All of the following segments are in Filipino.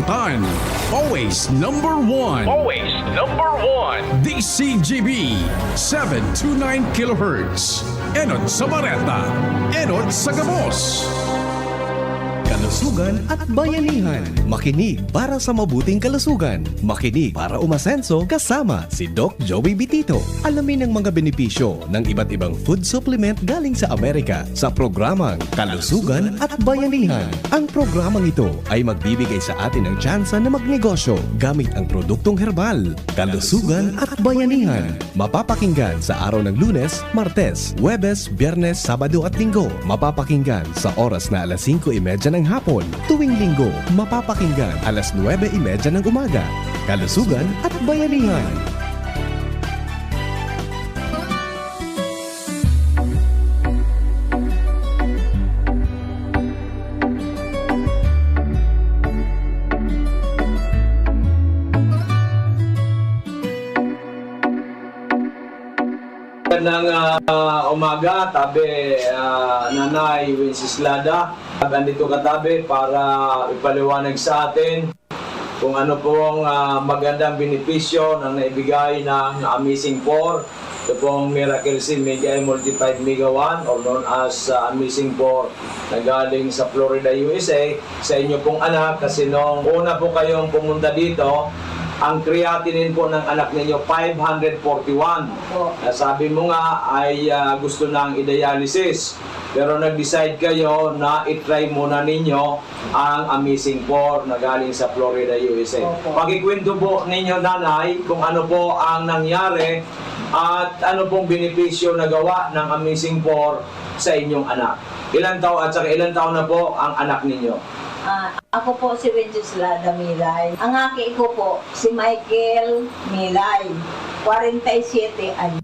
Sultan. Always number one. Always number one. DCGB 729 kHz. Enod sa Bareta. Enod sa Gabos. Kalusugan at bayanihan. Makinig para sa mabuting kalusugan. Makinig para umasenso kasama si Doc Joey Bitito. Alamin ang mga benepisyo ng iba't ibang food supplement galing sa Amerika sa programang Kalusugan at Bayanihan. Ang programang ito ay magbibigay sa atin ng tsansa na magnegosyo gamit ang produktong herbal. Kalusugan at Bayanihan. Mapapakinggan sa araw ng Lunes, Martes, Huwebes, Biyernes, Sabado at Linggo. Mapapakinggan sa oras na alas 5:30 ng hapon. Tuwing Linggo, mapapakinggan alas 9:30 ng umaga. Kalusugan at Bayanihan. Ng umaga, tabi Nanay Wenceslada. Andito katabi para ipaliwanag sa atin kung ano pong magandang benepisyo ng naibigay ng Amazing 4. Ito pong Miracle Seed Mega Multiplied Mega 1 or known as Amazing 4 na galing sa Florida, USA sa inyo pong anak kasi nung una po kayong pumunta dito, ang creatinine po ng anak ninyo 541. Sabi mo nga ay gusto nang i-dialysis. Pero nag-decide kayo na i-try muna ninyo ang Amazing 4 na galing sa Florida, USA. Pakikwento po ninyo, Nanay, kung ano po ang nangyari at ano pong benepisyo na gawa ng Amazing 4 sa inyong anak. Ilang taon at saka ilang taon na po ang anak ninyo? Ako po si Wenceslada Milay. Ang aki ko po si Michael Milay, 47 anyos.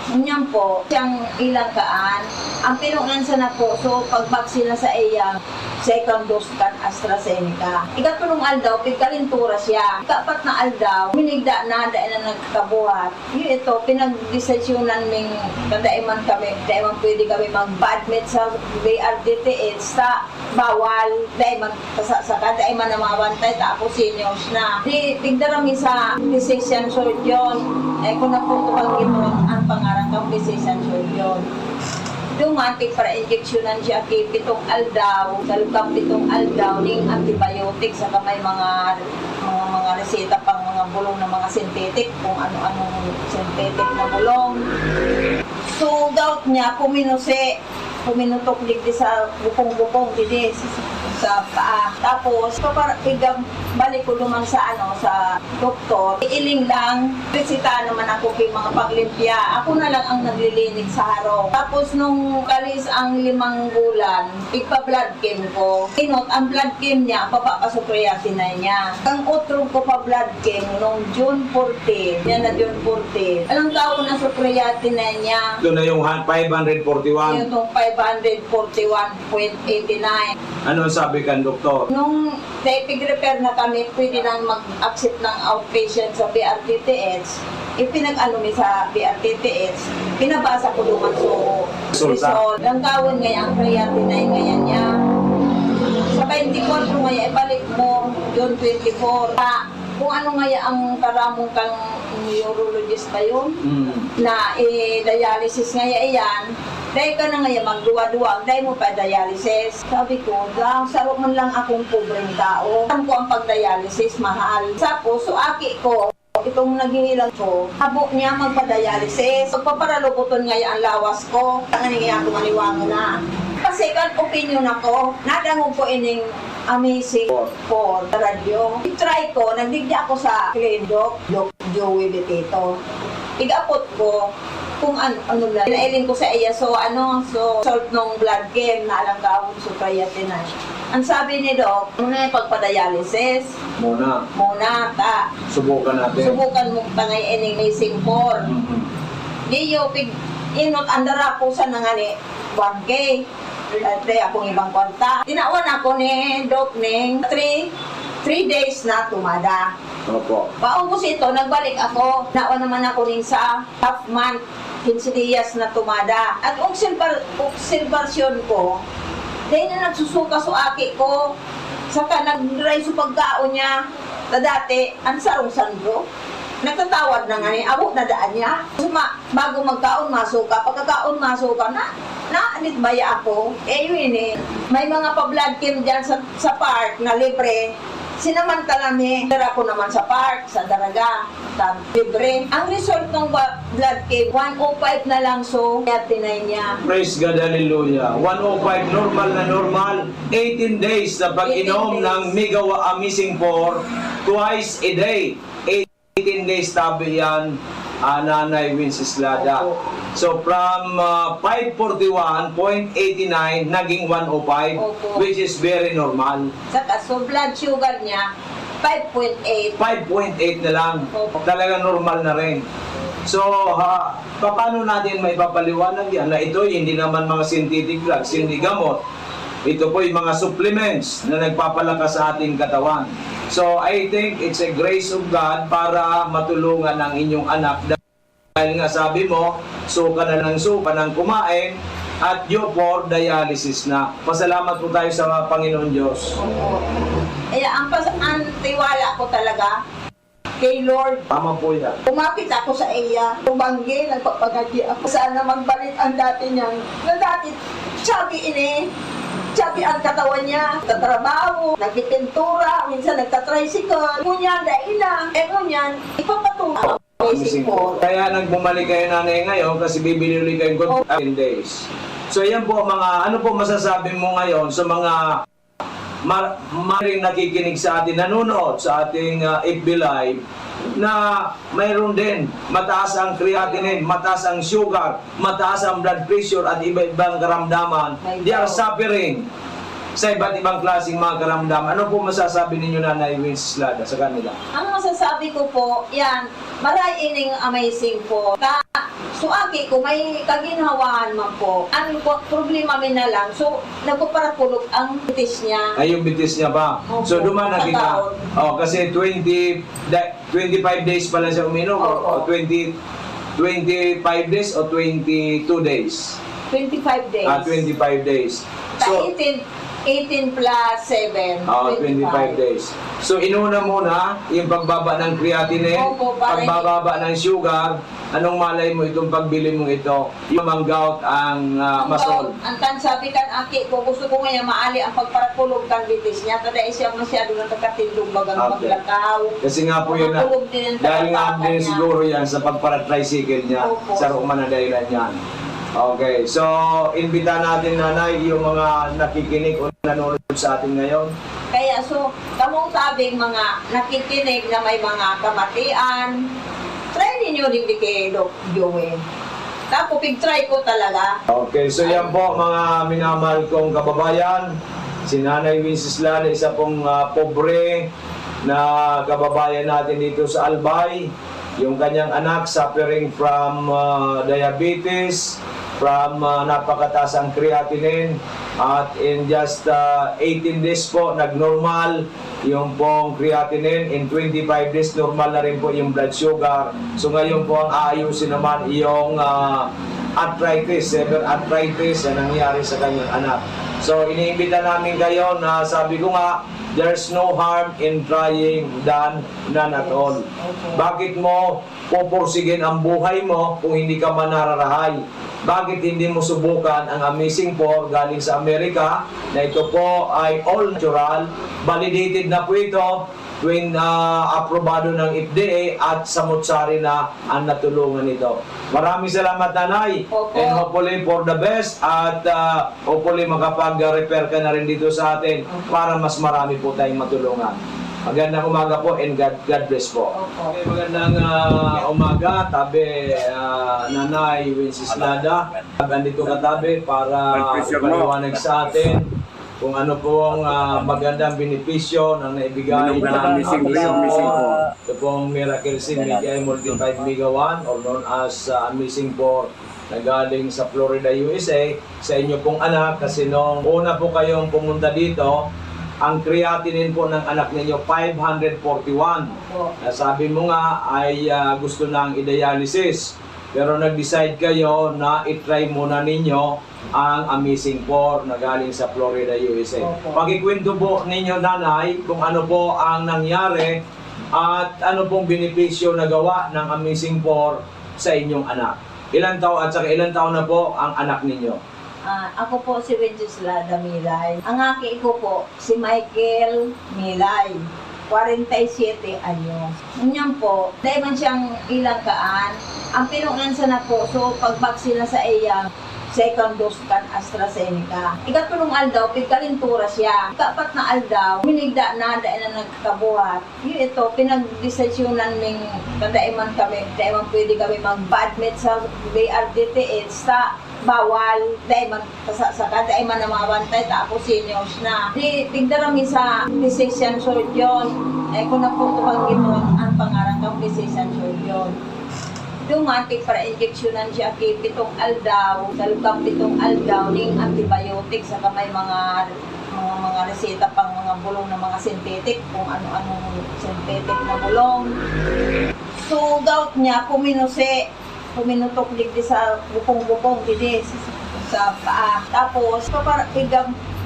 Ganyan po, siyang ilang kaan. Ang pinungansa na po, so pagbaksina sa iya, second dose kan AstraZeneca. Ikatulong aldaw, pigkalintura siya. Ikapat na aldaw, minigda na, dahil na nagkabuhat. Yung ito, pinag-desisyonan ming kadaiman kami, dahil pwede kami mag-badmit sa BRDTH sa bawal, dahil sa kadaiman na mga bantay, tapos seniors na. Di, tigdarami sa decision short yun. Kung na po ito ang pangarang kang decision short yun. Dumating para injeksyonan siya kay pitong aldaw, sa lukang pitong aldaw, ning antibiotic sa kamay mga reseta pang mga bulong na mga synthetic, kung ano-anong synthetic na bulong. So, gout niya, puminutok digdi sa bukong-bukong, digdi sa paa. Tapos, balik ko naman sa sa doktor. Iiling lang, resita naman ako kay mga paglimpya. Ako na lang ang naglilinig sa harong. Tapos nung kalis ang 5 bulan, igpa-blood chem ko. Inot, ang blood chem niya, papapasukreyatin na niya. Ang utrog ko pa blood chem nung June 14. Yan na June 14. Alang taon na sukreyatin na niya. Ito na yung 541. Yung 541.89. Ano sabi kan doktor? Nung pig-repair na kami, pwede nang mag-accept ng outpatient sa BRTTH. Ipinag-ano mi sa BRTTH, pinabasa ko naman result. Ang kawin ngayon, ang creatinine ngayon niya. Sa 24 ngayon, ibalik mo, June 24. Kung ano ngayon ang karamong kang neurologist ba yun, na dialysis ngayon iyan, dahil ka na ngayon magduwa-duwa, dahil mo pa dialysis. Sabi ko, sarap man lang akong pobreng tao. Alam ko ang pag-dialysis, mahal. Tapos, so aki ko, itong naghihilang ko, habo niya magpa-dialysis. Pagpaparalubuton ngayon ang lawas ko, tangan niya ako maniwango na. Kasi kan opinion ako, nadangog ko ining Amazing 4 radyo. I-try ko, nagdigdi ako sa clinic, Doc Joey Bitito. Igapot ko, kung ano lang, pinailing ko sa iya, so salt ng blood chem na alam ka akong creatinine. Ang sabi ni Doc, muna yung pagpa-dialysis. Muna, Subukan natin. Subukan mo tangay ining Amazing 4. Diyo, inot, andara ko sa nangani, 1K. Dahil akong ibang konta. Tinawan ako ni Doc Ning, 3 days na tumada. Opo. Paubos ito, nagbalik ako. Nawa naman ako rin sa half month. 15 días na tumada. At observasyon ko, dahil na nagsusuka sa aki ko, Saka nag-dry sa pagkaon niya. Na dati, ang sarong sandro. Nagtatawad na nga ni, abo na daan niya. Bago magkaon, masuka. Pagkakaon, masuka na. Naanit baya ako. Yun eh. May mga pa-blood cam dyan sa park na libre. Sinamantala mi, dara ko naman sa park, sa Daraga, libre. Ang result ng blood cave, 105 na lang, so kaya tinay niya. Praise God, hallelujah. 105, normal na normal. 18 days na pag-inom 18 days. ng Mega Amazing 4 twice a day. 18 days tabi yan, Nanay Wenceslada. Opo. So from 541.89 naging 105, Opo. which is very normal. Saka, so blood sugar niya, 5.8. 5.8 na lang. Opo. Talaga normal na rin. So, paano natin may papaliwanag yan na ito hindi naman mga synthetic drugs, hindi gamot. Ito po yung mga supplements na nagpapalakas sa ating katawan. So, I think it's a grace of God para matulungan ang inyong anak. Dahil nga sabi mo, suka na ng suka ng kumain at due for dialysis na. Pasalamat po tayo sa Panginoon Diyos. Opo. Kaya ang tiwala ko talaga kay Lord. Tama po yan. Kumapit ako sa iya, tumanggi, nagpapagadi ako. Sana magbalik ang dati niya. Na dati, sabi ini, sabi ang katawan niya, tatrabaho, nagpipintura, minsan nagtatricycle. Ngunyan, daina, ngunyan, ipapatuloy. Kaya nagbumalik kayo nanay ngayon kasi bibili ulit kayo ng 10 days. So yan po mga, ano po masasabi mo ngayon sa mga maring nakikinig sa atin, nanonood sa ating FB Live na mayroon din mataas ang creatinine, mataas ang sugar, mataas ang blood pressure at iba-ibang karamdaman. They are suffering sa iba't ibang klaseng mga karamdaman. Ano po masasabi ninyo, Nanay Wenceslada, sa kanila? Ang masasabi ko po, yan, maray ining amazing po. Suaki ko, may kaginhawaan man po. Ang problema min na lang, so nagpaparapulog ang bitis niya. Ay, yung bitis niya ba? Opo. So, duman na kita. Taon. Oh, kasi 25 days pa lang siya uminom o Opo. 25 days o 22 days? 25 days. 25 days. So, 18 plus 7. 25 days. So, inuna muna yung pagbaba ng creatinine, Opo, para pagbababa ng sugar. Anong malay mo itong pagbili mo ito? Yung gout ang masol. Ang sabi kan aki ko, gusto ko ngayon maali ang pagparapulog ng bitis niya. Tada siya masyado na nagkatindog bagang Okay. maglakaw. Kasi nga po yun na, Napulog din ang dahil nga talampakan din niya. siguro yan sa pagpara-tricycle niya, Opo. sa rumana dahilan yan. Okay, so imbita natin, Nanay, yung mga nakikinig o nanonood sa atin ngayon. Kaya so, kamong sabing mga nakikinig na may mga kamatian, try ninyo din kay Doc Joey. Tapos pig-try ko talaga. Okay, so yan po mga minamahal kong kababayan. Si Nanay Wenceslada, isa pong pobre na kababayan natin dito sa Albay. Yung kanyang anak suffering from diabetes, from napakataas ang creatinine, at in just 18 days po nagnormal yung pong creatinine. In 25 days normal na rin po yung blood sugar. So ngayon po ang aayusin naman yung arthritis, severe arthritis na nangyari sa kanyang anak. So iniimbita namin kayo na sabi ko nga, there's no harm in trying than none at all. Bakit mo pupursigin ang buhay mo kung hindi ka manararahay? Bakit hindi mo subukan ang Amazing 4 galing sa Amerika na ito po ay all natural, validated na po ito, aprobado ng FDA at samutsari na ang natulungan nito. Maraming salamat, Nanay. Opo. And hopefully for the best at hopefully makapag-repair ka na rin dito sa atin para mas marami po tayong matulungan. Magandang umaga po and God bless po. Opo. Okay, magandang umaga, tabi Nanay Wenceslada. Andito ka tabi para ipaliwanag sa atin kung ano po ang magandang benepisyo ng naibigay ng ito pong Miracle Sim Media Multiplied Mega 1 or known as Amazing 4 na galing sa Florida, USA sa inyo pong anak. Kasi nung una po kayong pumunta dito, ang creatinine po ng anak ninyo 541. Opo. Sabi mo nga ay gusto nang i-dialysis. Pero nag-decide kayo na itry muna ninyo ang Amazing 4 na galing sa Florida, USA. Opo. Pakikwento po ninyo, nanay, kung ano po ang nangyari at ano pong benepisyo na gawa ng Amazing 4 sa inyong anak. Ilang taon na po ang anak ninyo? Ako po si Wenceslada Milay. Ang aki ko po si Michael Milay. 47 anyos. Ganyan po, dahil man siyang ilang kaan, ang pinunansa na po, so pagbaksina sa iya, second dose kan AstraZeneca. Ikatulong aldaw, pigkalintura siya. Ikapat na aldaw, minigda na, dahil na nagkabuhat. Yun ito, pinag-desisyonan ng kadaiman kami, daiman pwede kami mag-badmit sa BRTTH sa bawal, dahil man kasasaka, dahil man na mga bantay, tapos seniors na. Di, tigdarami sa physician surgeon. Eh, kung na po tumang ito, ang pangarang kang physician surgeon. Dumating para injeksyonan siya kay pitong aldaw, sa lukang pitong aldaw, ning antibiotic, saka may mga reseta pang mga bulong na mga synthetic, kung ano-anong synthetic na bulong. So, gout niya, puminutok digdi sa bukong-bukong digdi sa paa. Tapos,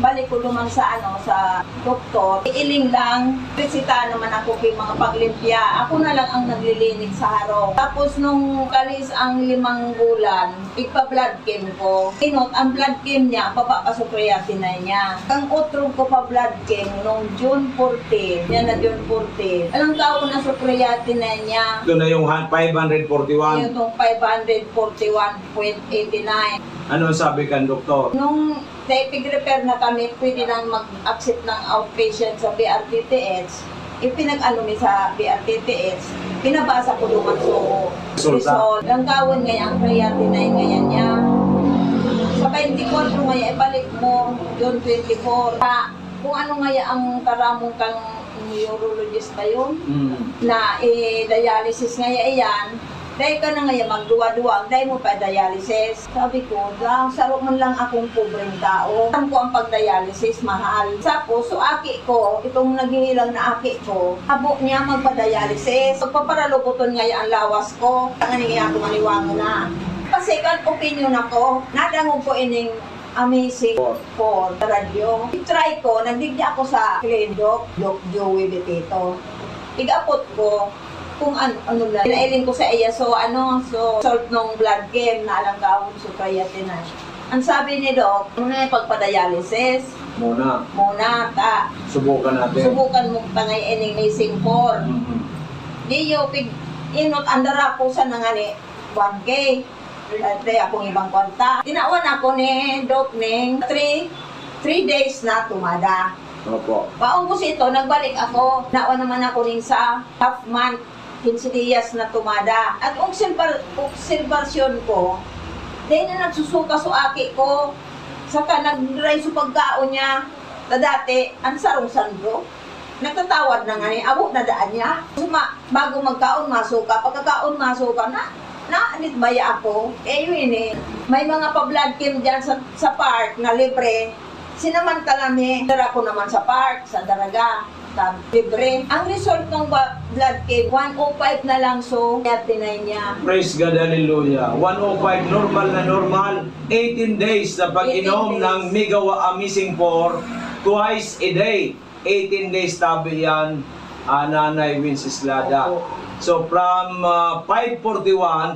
balik ko lumang sa sa doktor. Iiling lang, resita naman ako kay mga paglimpya. Ako na lang ang naglilinig sa harong. Tapos nung kalis ang 5 bulan, ippa-blood chem ko. Inot, ang blood chem niya, papapasukreyatin na niya. Ang utrog ko pa blood chem nung June 14. Yan na June 14. Alang taon na sukreyatin na niya. Ito na yung 541. Yung 541.89. Ano sabi kan doktor? Nung pig-repair na kami, pwede nang mag-accept ng outpatient sa BRTTH. Ipinag-ano mi sa BRTTH, pinabasa ko naman result. Ang kawin ngayon, ang creatinine ngayon niya. Sa 24 ngayon, ibalik mo, June 24. Kung ano ngayon ang karamong kang neurologist ba yun? Na dialysis ngayon iyan, dahil ka na ngayon magduwa-duwa, dahil mo pa dialysis. Sabi ko, sarap man lang akong pobreng tao. Alam ko ang pag-dialysis, mahal. Tapos, so aki ko, itong naghihilang na aki ko, habo niya magpa-dialysis. Pagpaparalokoton ngayon ang lawas ko, ang nga ako maniwango na. Kasi kan opinion ako, nadangog ko ining Amazing 4 radyo. I-try ko, nagdigya ako sa Doc Joey Betito. Igapot ko, kung ano lang. Pinailing ko sa iya, so salt ng blood chem na alang gawin so creatinine. Ang sabi ni Doc, muna yung pagpa-dialysis. Muna. Subukan natin. Subukan mo tangay ining Amazing 4. Di yo, inot andara ko sa nangani 1K. Dati akong ibang kwanta. Tinawan ako ni Doc ning 3 days na tumada. Opo. Paungkos ito, nagbalik ako. Nawa naman ako rin sa half month, 15 días na tumada. At obserbasyon ko, dahil na nagsusuka sa aki ko, saka nag-dry sa pagkaon niya, na dati, ang sarong sandro, nagtatawad na nga ni, abot na daan niya. Bago magkaon, masuka. Pagkakaon, masuka na anit baya ako. Yun may mga pa-blood chem dyan sa park na libre. Sinamantala mi, dara ko naman sa park, sa Daraga, sa libre. Ang result ng blood chem, 105 na lang, so tinay niya. Praise God, hallelujah. 105, normal. 18 days na pag-inom 18 days. ng Migawa Amazing 4 twice a day. 18 days tabi yan, Nanay Wenceslada. Opo. So from 541.89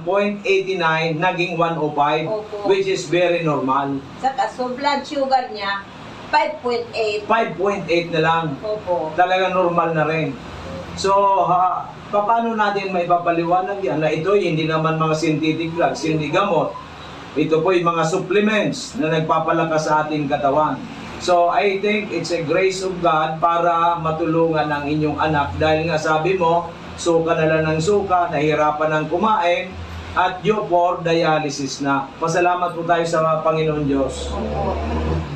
naging 105, Opo. which is very normal. Saka, so blood sugar niya, 5.8. 5.8 na lang. Opo. Talaga normal na rin. So, paano natin maipapaliwanag yan na ito hindi naman mga synthetic drugs, hindi gamot. Ito po yung mga supplements na nagpapalakas sa ating katawan. So, I think it's a grace of God para matulungan ang inyong anak dahil nga sabi mo, suka na lang ng suka, nahirapan ng kumain, at due for dialysis na. Pasalamat po tayo sa Panginoon Diyos. Opo.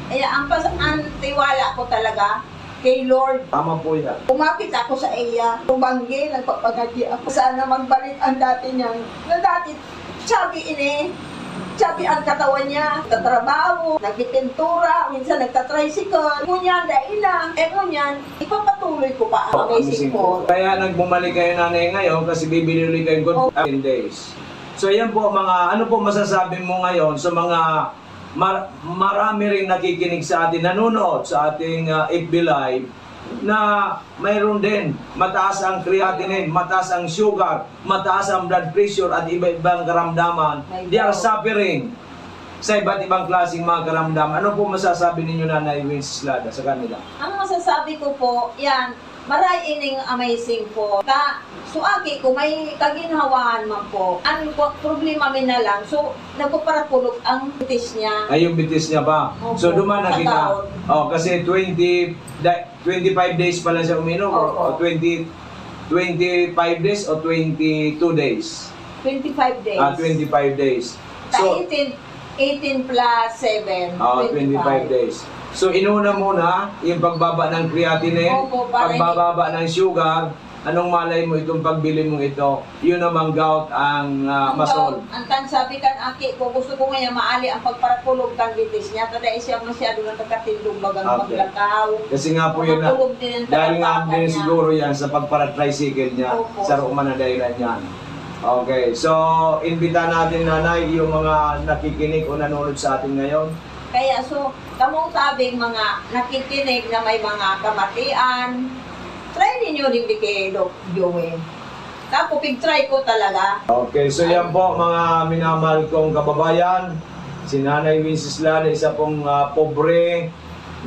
Kaya ang tiwala ko talaga kay Lord. Tama po yan. Kumapit ako sa iya, tumanggi, nagpapagati ako. Sana magbalik ang dati niyang, na dati, sabi sabi ang katawan niya, nagtatrabaho, nagpipintura, minsan nagtatricycle. Ngunyan, dailang, ngunyan, ipapatuloy ko pa ang Amazing 4. Kaya nagbumalik kayo nanay ngayon kasi bibili ulit kayo good 10 days. So yan po mga, ano po masasabi mo ngayon sa mga marami ring nakikinig sa atin, nanonood sa ating FB Live na mayroon din mataas ang creatinine, mataas ang sugar, mataas ang blood pressure at iba-ibang karamdaman. They are suffering sa iba't ibang klaseng mga karamdaman. Ano po masasabi ninyo, Nanay Wenceslada, sa kanila? Ang masasabi ko po, yan, maray ining amazing po. Suaki ko, may kaginhawaan man po. Ang problema min na lang, so nagpaparapulog ang bitis niya. Ay, yung bitis niya ba? Opo, So duman na sa kita. taon. Oh, kasi 25 days pa lang siya uminom o Opo. 25 days o 22 days? 25 days. 25 days. So, 18 plus 7, 25 days. So, inuna muna yung pagbaba ng creatinine, Opo, para pagbababa ng sugar. Anong malay mo itong pagbili mo ito? Yun namang gout ang masol. Ang sabi kan aki ko, gusto ko ngayon maali ang pagparapulog kan bitis niya. Kada siya masyado ng kakatindong bagang Okay. maglakaw. Kasi nga po yun na, Mapulog din ang dahil nga tagapakan din niya. siguro yan sa pagpara-tricycle niya, Opo. sa ruman na dahilan yan. Okay, so imbita natin, Nanay, yung mga nakikinig o nanonood sa atin ngayon. Kaya so, kamong sabing mga nakikinig na may mga kamatian, try ninyo din kay Doc Joey. Tapos pig-try ko talaga. Okay, so yan po mga minamahal kong kababayan. Si Nanay Wenceslada, isa pong pobre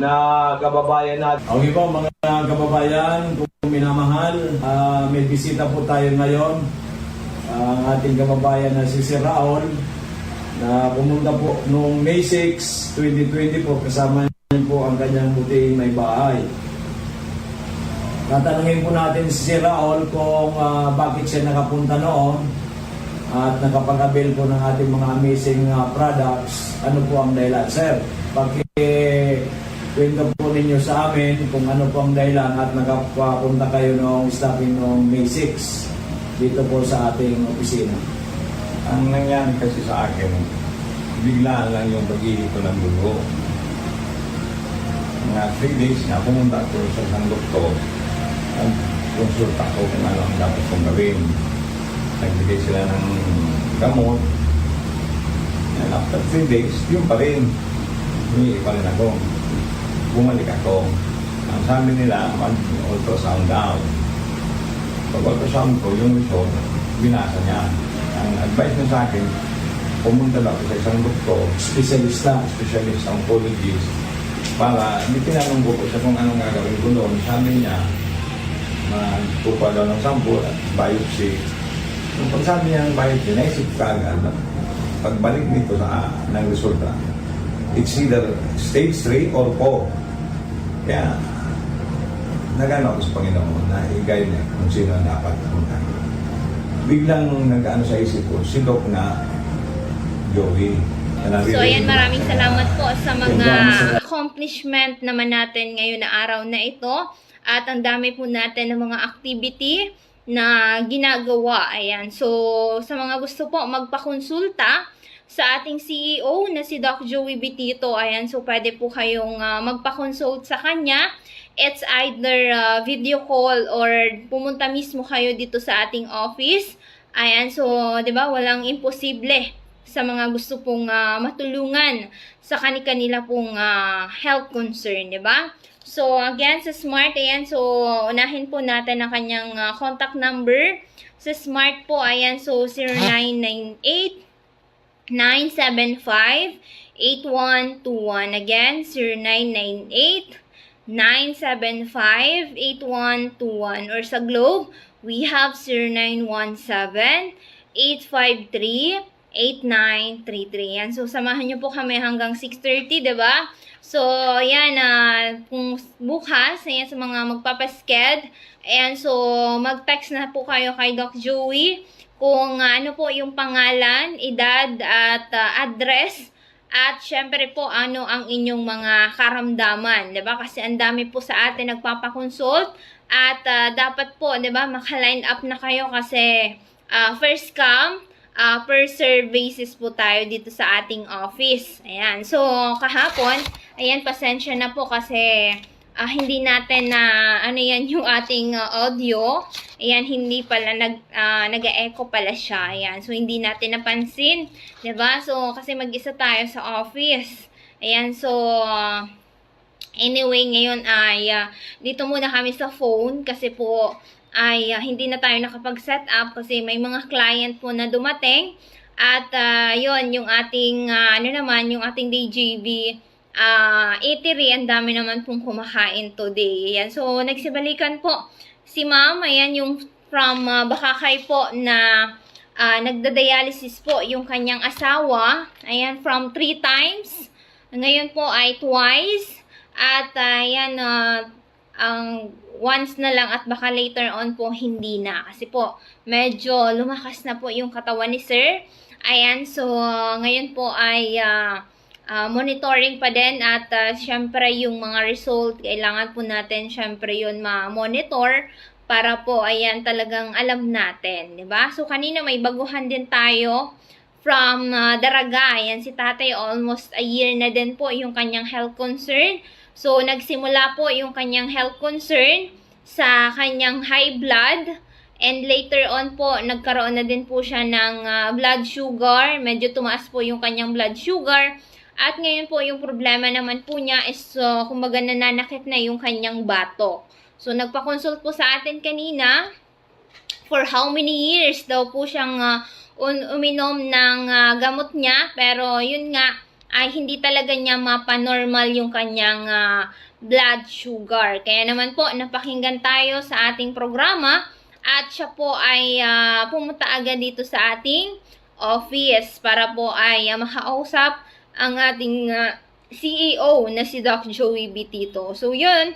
na kababayan natin. Okay po mga kababayan, kung minamahal, may bisita po tayo ngayon. Ang ating kababayan na si Sir Raul, na pumunta po noong May 6, 2024, kasama niya po ang kanyang buting may bahay. Tatanungin po natin si Sir Raul kung bakit siya nakapunta noon at nakapag-avail po ng ating mga amazing products. Ano po ang dahilan? Sir, kwento po ninyo sa amin kung ano po ang dahilan at nakapunta kayo noong stopping noong May 6 dito po sa ating opisina. Ang nangyari kasi sa akin, biglaan lang yung pag-ihip ko ng dugo. Mga 3 days na pumunta ako sa isang doktor. Nag-consult ako kung ano ang dapat kong gawin. Nagbigay sila ng gamot. And after 3 days, yun pa rin. Humingi pa rin ako. Bumalik ako. Ang sabi nila, mag-ultrasound daw. Pag-ultrasound ko, yung result, binasa niya. Ang advice niya sa akin, pumunta daw ako sa isang doktor, specialist oncologist, para hindi tinanong ko siya kung anong gagawin ko doon. Sabi niya, magkupa daw ng sample at biopsy. Yung pagsabi niya ng biopsy, naisip ka agad, pagbalik nito ng resulta, it's either stage 3 or 4. Kaya, nagano ako sa Panginoon na i-guide niya kung sino ang dapat pumunta. Biglang nag-ano sa isip ko, si Doc na Joey. So ayan, maraming salamat po sa mga accomplishment naman natin ngayon na araw na ito. At ang dami po natin ng mga activity na ginagawa. Ayan. So sa mga gusto po magpakonsulta sa ating CEO na si Doc Joey Bitito, ayan, so pwede po kayong magpa-consult sa kanya. It's either video call or pumunta mismo kayo dito sa ating office. Ayan, so 'di ba, walang imposible sa mga gusto pong matulungan sa kanila pong health concern, 'di ba? So again, sa Smart, ayan, so unahin po natin ang kanyang contact number. Sa Smart po, ayan, so 0998 975-8121. Again, 0998-975-8121. Or sa Globe, we have 0917-853-8933. Yan. So, samahan nyo po kami hanggang 6:30, diba? So, yan, kung bukas, ayan, sa mga magpapasked, ayan, so, mag-text na po kayo kay Doc Joey kung ano po yung pangalan, edad, at address, at syempre po ano ang inyong mga karamdaman, 'di ba? Kasi ang dami po sa atin nagpapakonsult at dapat po, 'di ba, maka-line up na kayo kasi first come, per serve basis po tayo dito sa ating office. Ayan. So, kahapon, ayan, pasensya na po kasi hindi natin na ano yan yung ating audio. Ayan, hindi pala nag-echo pala siya. Ayan, so hindi natin napansin, 'di ba? So kasi mag-isa tayo sa office. Ayan, so anyway, ngayon ay dito muna kami sa phone kasi po ay hindi na tayo nakapag-set up kasi may mga client po na dumating. At yon yung ating yung ating DJB eatery, ang dami naman pong kumakain today. Ayan, so nagsibalikan po si ma'am, ayan yung from Bakakay po na nagda-dialysis po yung kanyang asawa. Ayan, from 3 times. Ngayon po ay twice. At ayan, ang once na lang at baka later on po hindi na. Kasi po, medyo lumakas na po yung katawan ni sir. Ayan, so ngayon po ay monitoring pa din at syempre yung mga result, kailangan po natin syempre yun ma-monitor para po ayan talagang alam natin, 'di ba? So kanina may baguhan din tayo from Daraga. Ayan si tatay, almost a year na din po yung kanyang health concern. So nagsimula po yung kanyang health concern sa kanyang high blood. And later on po, nagkaroon na din po siya ng blood sugar. Medyo tumaas po yung kanyang blood sugar. At ngayon po, yung problema naman po niya is, kumbaga nananakit na yung kanyang batok. So, nagpa-consult po sa atin kanina for how many years daw po siyang uminom ng gamot niya. Pero, yun nga, ay hindi talaga niya mapanormal yung kanyang blood sugar. Kaya naman po, napakinggan tayo sa ating programa. At siya po ay pumunta agad dito sa ating office para po ay makausap ang ating CEO na si Doc Joey Bitito. So yun,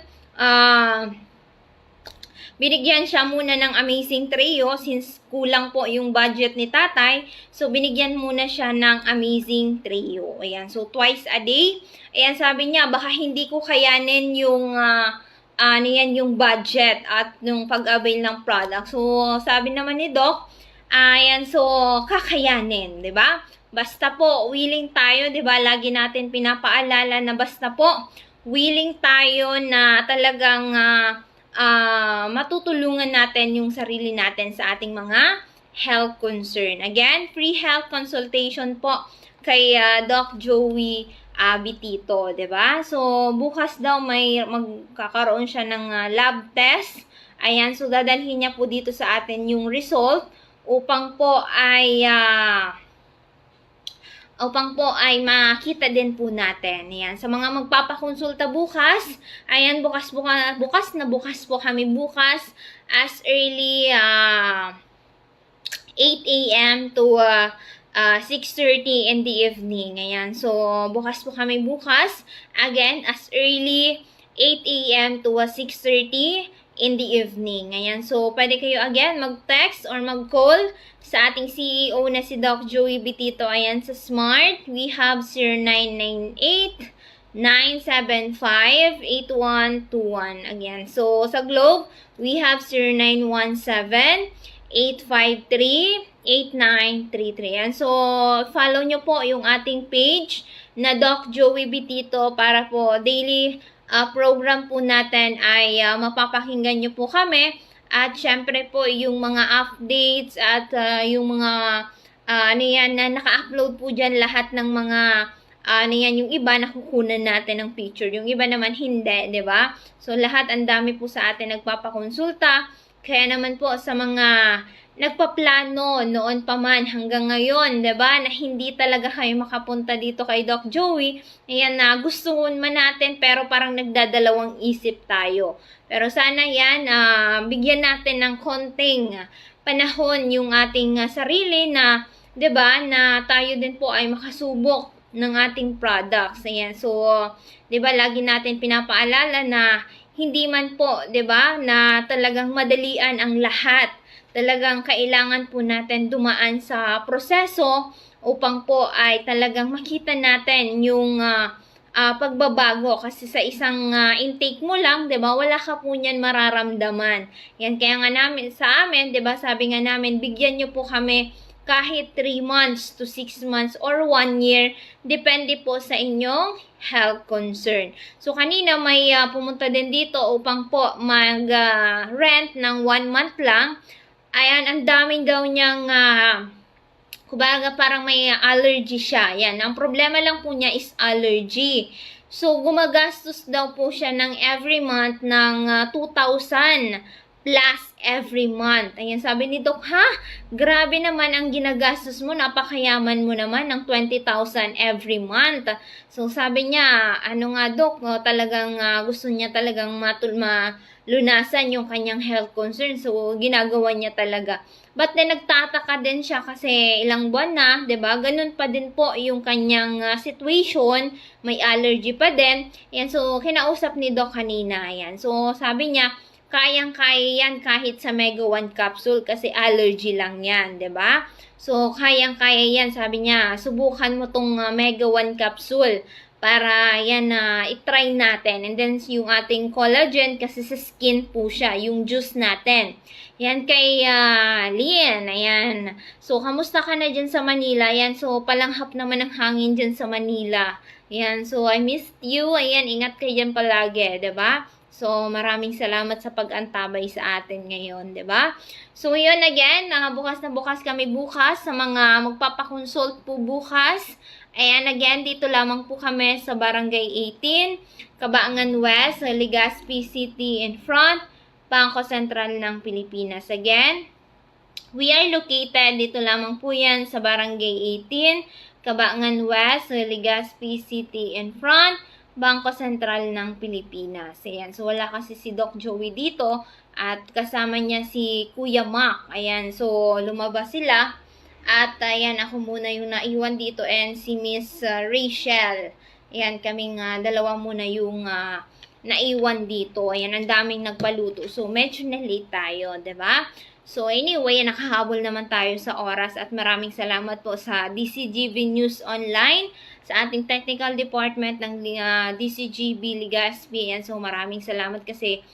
binigyan siya muna ng amazing trio since kulang po yung budget ni tatay. So binigyan muna siya ng amazing trio. Ayan, so twice a day. Ayan, sabi niya baka hindi ko kayanin yung yung budget at yung pag-avail ng product. So, sabi naman ni Doc, ayan, so, kakayanin, di ba? Basta po, willing tayo, di ba? Lagi natin pinapaalala na basta po, willing tayo na talagang matutulungan natin yung sarili natin sa ating mga health concern. Again, free health consultation po kay Doc Joey Bitito, 'di ba? So, bukas daw may magkakaroon siya ng lab test. Ayan, so dadalhin niya po dito sa atin yung result upang po ay makita din po natin. Ayan, sa mga magpapakonsulta bukas, ayan, bukas po kami bukas as early 8 a.m. to 6:30 in the evening. Ayan. So, bukas po kami bukas. Again, as early 8 a.m. to 6:30 in the evening. Ayan. So, pwede kayo again mag-text or mag-call sa ating CEO na si Doc Joey Bitito. Ayan, sa Smart, we have 0998-975-8121. Again. So, sa Globe, we have 0917-853-8933. And so, follow nyo po yung ating page na Doc Joey Bitito para po daily program po natin ay mapapakinggan nyo po kami. At syempre po yung mga updates at yung mga na naka-upload po dyan lahat ng mga yung iba nakukunan natin ng picture. Yung iba naman hindi, 'di ba? So, lahat ang dami po sa atin nagpapakonsulta. Kaya naman po sa mga nagpaplano noon pa man hanggang ngayon, 'di ba, na hindi talaga kayo makapunta dito kay Doc Joey, ayan na gusto man natin pero parang nagdadalawang isip tayo. Pero sana yan, bigyan natin ng konting panahon yung ating sarili na, 'di ba, na tayo din po ay makasubok ng ating products. Ayan, so 'di ba, lagi natin pinapaalala na hindi man po, 'di ba, na talagang madalian ang lahat. Talagang kailangan po natin dumaan sa proseso upang po ay talagang makita natin yung pagbabago. Kasi sa isang intake mo lang, 'di ba, wala ka po niyan mararamdaman. Yan, kaya nga namin, sa amin, 'di ba, sabi nga namin, bigyan niyo po kami kahit 3 months to 6 months or 1 year, depende po sa inyong health concern. So, kanina may pumunta din dito upang po mag-rent ng 1 month lang. Ayan, ang daming daw niyang, kumbaga parang may allergy siya. Ayan, ang problema lang po niya is allergy. So, gumagastos daw po siya ng every month ng 2,000 plus every month. Ayan, sabi ni Doc, ha? Grabe naman ang ginagastos mo. Napakayaman mo naman ng 20,000 every month. So, sabi niya, ano nga Doc, talagang gusto niya talagang malunasan yung kanyang health concern. So, ginagawa niya talaga. But then, nagtataka din siya kasi ilang buwan na, 'di ba? Ganun pa din po yung kanyang situation. May allergy pa din. Ayan, so, kinausap ni Doc kanina. Ayan. So, sabi niya, kayang-kaya yan kahit sa Mega 1 capsule kasi allergy lang yan, 'di ba? So, kayang-kaya yan. Sabi niya, subukan mo tong Mega 1 capsule para yan i-try natin. And then, yung ating collagen kasi sa skin po siya, yung juice natin. Yan kay Lian, ayan. So, kamusta ka na dyan sa Manila? Ayan, so, palanghap naman ang hangin dyan sa Manila. Ayan, so, I missed you. Ayan, ingat kayo dyan palagi, 'di ba? So, maraming salamat sa pag-antabay sa atin ngayon, 'di ba? So, yun again, bukas na bukas kami bukas sa mga magpapakonsult po bukas. Ayan, again, dito lamang po kami sa Barangay 18, Cabaangan West, Legazpi City in front, Bangko Sentral ng Pilipinas. Again, we are located, dito lamang po yan sa Barangay 18, Cabaangan West, Legazpi City in front, Bangko Sentral ng Pilipinas. Ayan, so wala kasi si Doc Joey dito at kasama niya si Kuya Mac. Ayan, so lumabas sila at ayan, ako muna yung naiwan dito and si Miss Rachel. Ayan, kaming dalawa muna yung naiwan dito. Ayan, ang daming nagpaluto. So, medyo na-late tayo, 'di ba? So, anyway, nakahabol naman tayo sa oras at maraming salamat po sa DCGV News Online, sa ating technical department ng DCGV Legazpi. And so, maraming salamat kasi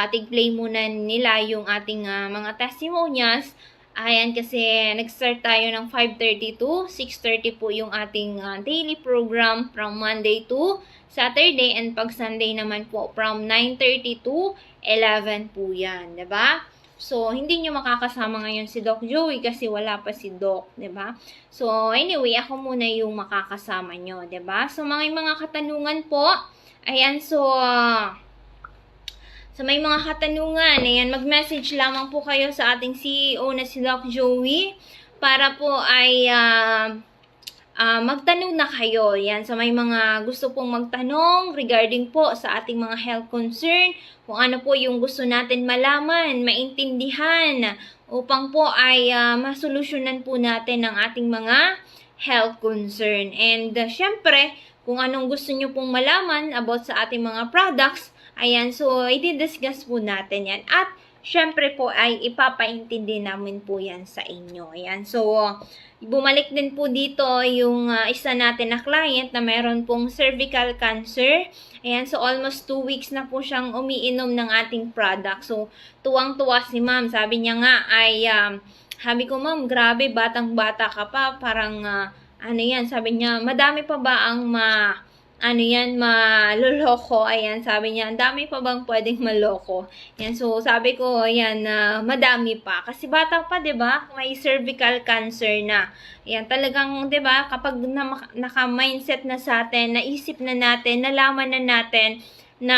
tig-play muna nila yung ating mga testimonials. Ayan, kasi nag-start tayo ng 5:30 to 6:30 po yung ating daily program from Monday to Saturday, and pag Sunday naman po from 9:30 to 11 po yan, 'di ba? So, hindi nyo makakasama ngayon si Doc Joey kasi wala pa si Doc, 'di ba? So, anyway, ako muna yung makakasama nyo, 'di ba? So, mga katanungan po. Ayan, so sa may mga katanungan, ayan, mag-message lamang po kayo sa ating CEO na si Doc Joey para po ay magtanong na kayo. Yan, sa may mga gusto pong magtanong regarding po sa ating mga health concern, kung ano po yung gusto natin malaman, maintindihan, upang po ay masolusyonan po natin ang ating mga health concern. And syempre, kung anong gusto nyo pong malaman about sa ating mga products, ayan, so i-discuss po natin yan. At syempre po ay ipapaintindi namin po yan sa inyo. Ayan, so bumalik din po dito yung isa natin na client na meron pong cervical cancer. Ayan, so almost 2 weeks na po siyang umiinom ng ating product. So tuwang-tuwa si ma'am. Sabi niya nga ay, sabi ko, ma'am, grabe, batang-bata ka pa. Parang, ano yan, sabi niya, madami pa ba ang maloloko? Ayan, sabi niya, ang dami pa bang pwedeng maloko? Ayan, so sabi ko, ayan, madami pa. Kasi bata pa, 'di ba? May cervical cancer na. Ayan, talagang, 'di ba, kapag naka-mindset na sa atin, naisip na natin, nalaman na natin na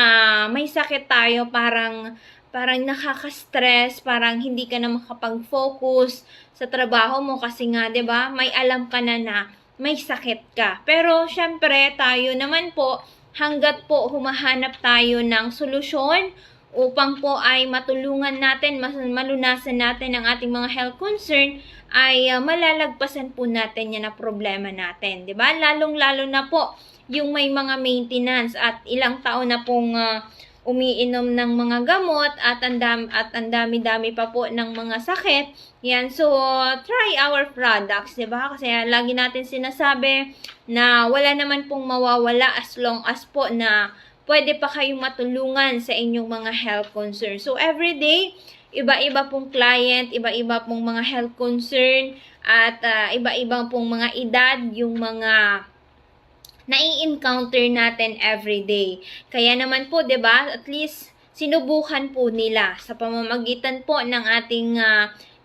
may sakit tayo, parang nakaka-stress, parang hindi ka na makapag-focus sa trabaho mo kasi nga, 'di ba? May alam ka na may sakit ka. Pero, syempre, tayo naman po, hanggat po humahanap tayo ng solusyon upang po ay matulungan natin, malunasan natin ang ating mga health concern, ay malalagpasan po natin yan na problema natin. 'Di ba? Lalong-lalo na po yung may mga maintenance at ilang taon na pong umiinom ng mga gamot at ang dami-dami pa po ng mga sakit. Yan, so try our products, 'di ba? Kasi lagi natin sinasabi na wala naman pong mawawala as long as po na pwede pa kayong matulungan sa inyong mga health concerns. So every day, iba-iba pong client, iba-iba pong mga health concern, at iba-iba pong mga edad, yung mga nai-encounter natin everyday. Kaya naman po, 'di ba? At least sinubukan po nila sa pamamagitan po ng ating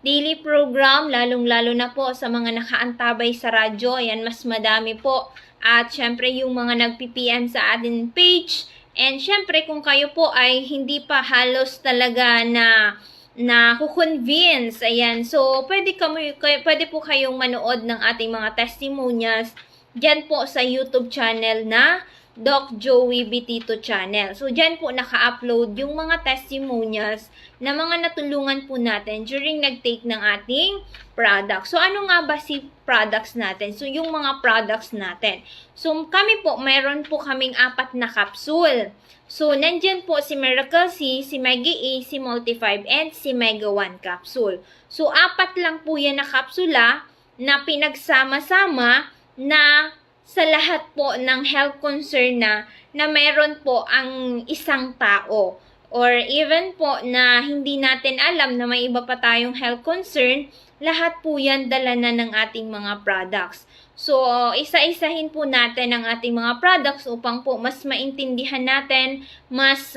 daily program, lalong-lalo na po sa mga nakaantabay sa radyo. Ayan, mas madami po. At syempre yung mga nag-PPM sa ating page. And syempre kung kayo po ay hindi pa halos talaga na kukonvince, ayan, so pwede po kayong manood ng ating mga testimonials dyan po sa YouTube channel na Doc Joey Bitito channel. So, dyan po naka-upload yung mga testimonials na mga natulungan po natin during nag-take ng ating product. So, ano nga ba si products natin? So, yung mga products natin. So, kami po, mayroon po kaming 4 na capsule. So, nandyan po si Miracle C, si Maggie A, si Multi5, and si Mega 1 capsule. So, 4 lang po yan na kapsula na pinagsama-sama na sa lahat po ng health concern na meron po ang isang tao. Or even po na hindi natin alam na may iba pa tayong health concern, lahat po yan dala na ng ating mga products. So, isa-isahin po natin ang ating mga products upang po mas maintindihan natin, mas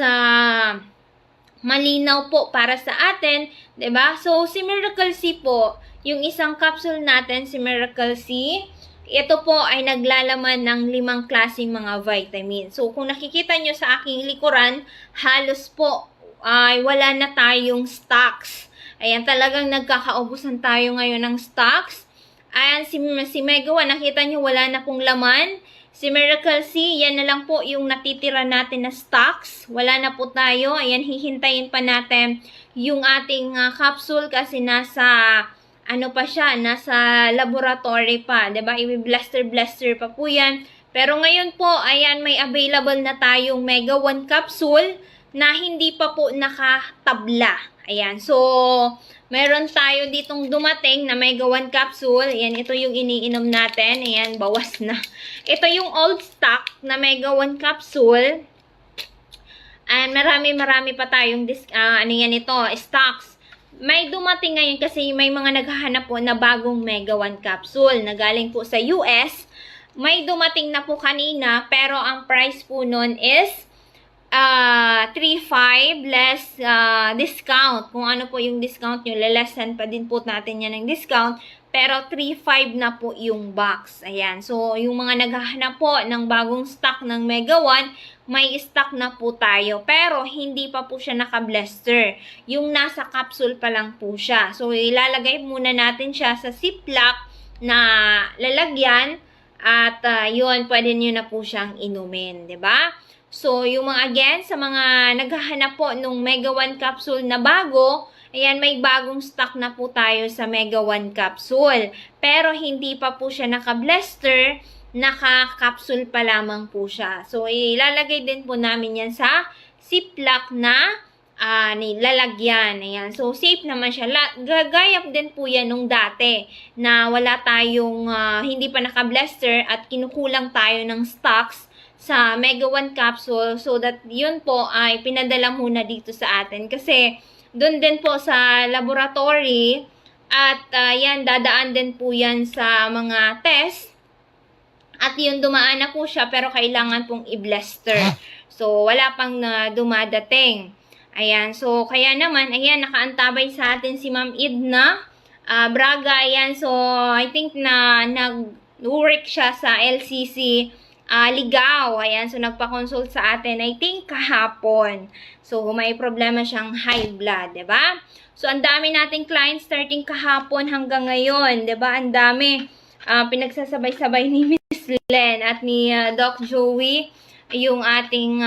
malinaw po para sa atin, 'di ba? So, si Miracle C po, yung isang capsule natin, si Miracle C, ito po ay naglalaman ng 5 klaseng mga vitamin. So, kung nakikita nyo sa aking likuran, halos po ay wala na tayong stocks. Ayan, talagang nagkakaubusan tayo ngayon ng stocks. Ayan, si Mega 1, nakita nyo wala na pong laman. Si Miracle C, yan na lang po yung natitira natin na stocks. Wala na po tayo. Ayan, hihintayin pa natin yung ating capsule kasi nasa nasa laboratory pa, 'di ba? I-blaster pa po 'yan. Pero ngayon po, ayan, may available na tayong Mega 1 capsule na hindi pa po nakatabla. Ayan. So, meron tayo ditong dumating na Mega 1 capsule. Ayan, ito yung iniinom natin. Ayan, bawas na. Ito yung old stock na Mega 1 capsule. And marami pa tayong stocks. May dumating ngayon kasi may mga naghahanap po na bagong Mega 1 capsule na galing po sa US. May dumating na po kanina pero ang price po nun is 3.5 less discount. Kung ano po yung discount nyo, lelessen pa din po natin yan ng discount. Pero 3.5 na po yung box. Ayan. So, yung mga naghahanap po ng bagong stock ng Mega 1, may stock na po tayo. Pero, hindi pa po siya naka-blister. Yung nasa capsule pa lang po siya. So, ilalagay muna natin siya sa Ziploc na lalagyan. At, yun, pwede nyo na po siyang inumin. 'Di ba? So, yung mga, again, sa mga naghahanap po nung Mega 1 capsule na bago, ayan, may bagong stock na po tayo sa Mega 1 capsule. Pero, hindi pa po siya naka-blister, naka-capsule pa lamang po siya. So, ilalagay din po namin yan sa Ziploc na lalagyan. Ayan. So, safe naman siya. Gagayap din po yan nung dati na wala tayong, hindi pa naka-blister at kinukulang tayo ng stocks sa Mega 1 capsule. So, that yun po ay pinadala muna dito sa atin. Kasi, doon din po sa laboratory at yan, dadaan din po yan sa mga test. At yun, dumaan na po siya pero kailangan pong i-blister. So, wala pang dumadating. Ayan, so kaya naman, ayan, nakaantabay sa atin si Ma'am Edna Braga. Ayan, so I think na nag-work siya sa LCC Ligao. Ayan, so nagpa-consult sa atin, I think kahapon. So, may problema siyang high blood, 'di ba? So, ang dami nating clients starting kahapon hanggang ngayon, 'di ba? Ang dami. Pinagsasabay-sabay ni Miss Len at ni Doc Joey yung ating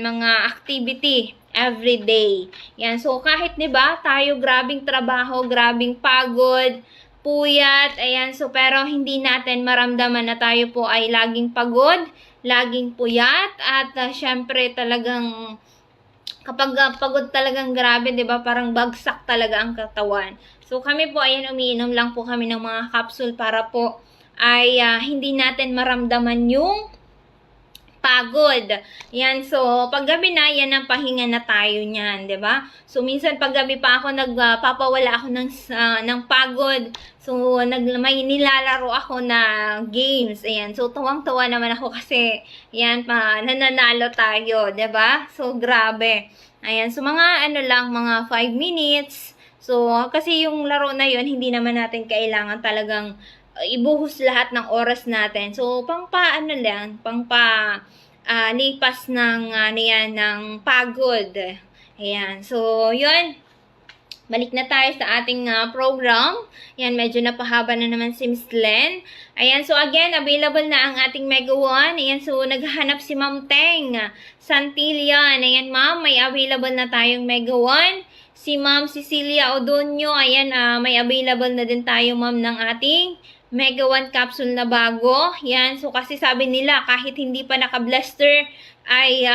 mga activity everyday. Yan. So, kahit 'di ba, tayo grabing trabaho, grabing pagod, puyat, ayan, so pero hindi natin maramdaman na tayo po ay laging pagod, laging puyat, at syempre talagang kapag pagod talagang grabe, 'di ba? Parang bagsak talaga ang katawan. So kami po ayan, umiinom lang po kami ng mga capsule para po ay hindi natin maramdaman yung pagod. Yan, so paggabi na, yan ang pahinga na tayo niyan, 'di ba? So minsan paggabi pa ako nagpapawala ako ng pagod. So may nilalaro ako na games. Ayan, so tuwang-tuwa naman ako kasi yan pa nananalo tayo, 'di ba? So grabe. Ayan, so mga mga 5 minutes. So kasi yung laro na yon hindi naman natin kailangan talagang ibuhos lahat ng oras natin. So, lipas ng, ng pagod. Ayan. So, yun. Balik na tayo sa ating program. Ayan, medyo napahaba na naman si Miss Len. Ayan, so again, available na ang ating Mega 1. Ayan, so naghahanap si Ma'am Teng Santillan. Ayan, ma'am, may available na tayong Mega 1. Si Ma'am Cecilia Odonio, ayan, may available na din tayo, ma'am, ng ating Mega 1 capsule na bago. Yan. So, kasi sabi nila, kahit hindi pa naka-blaster, ay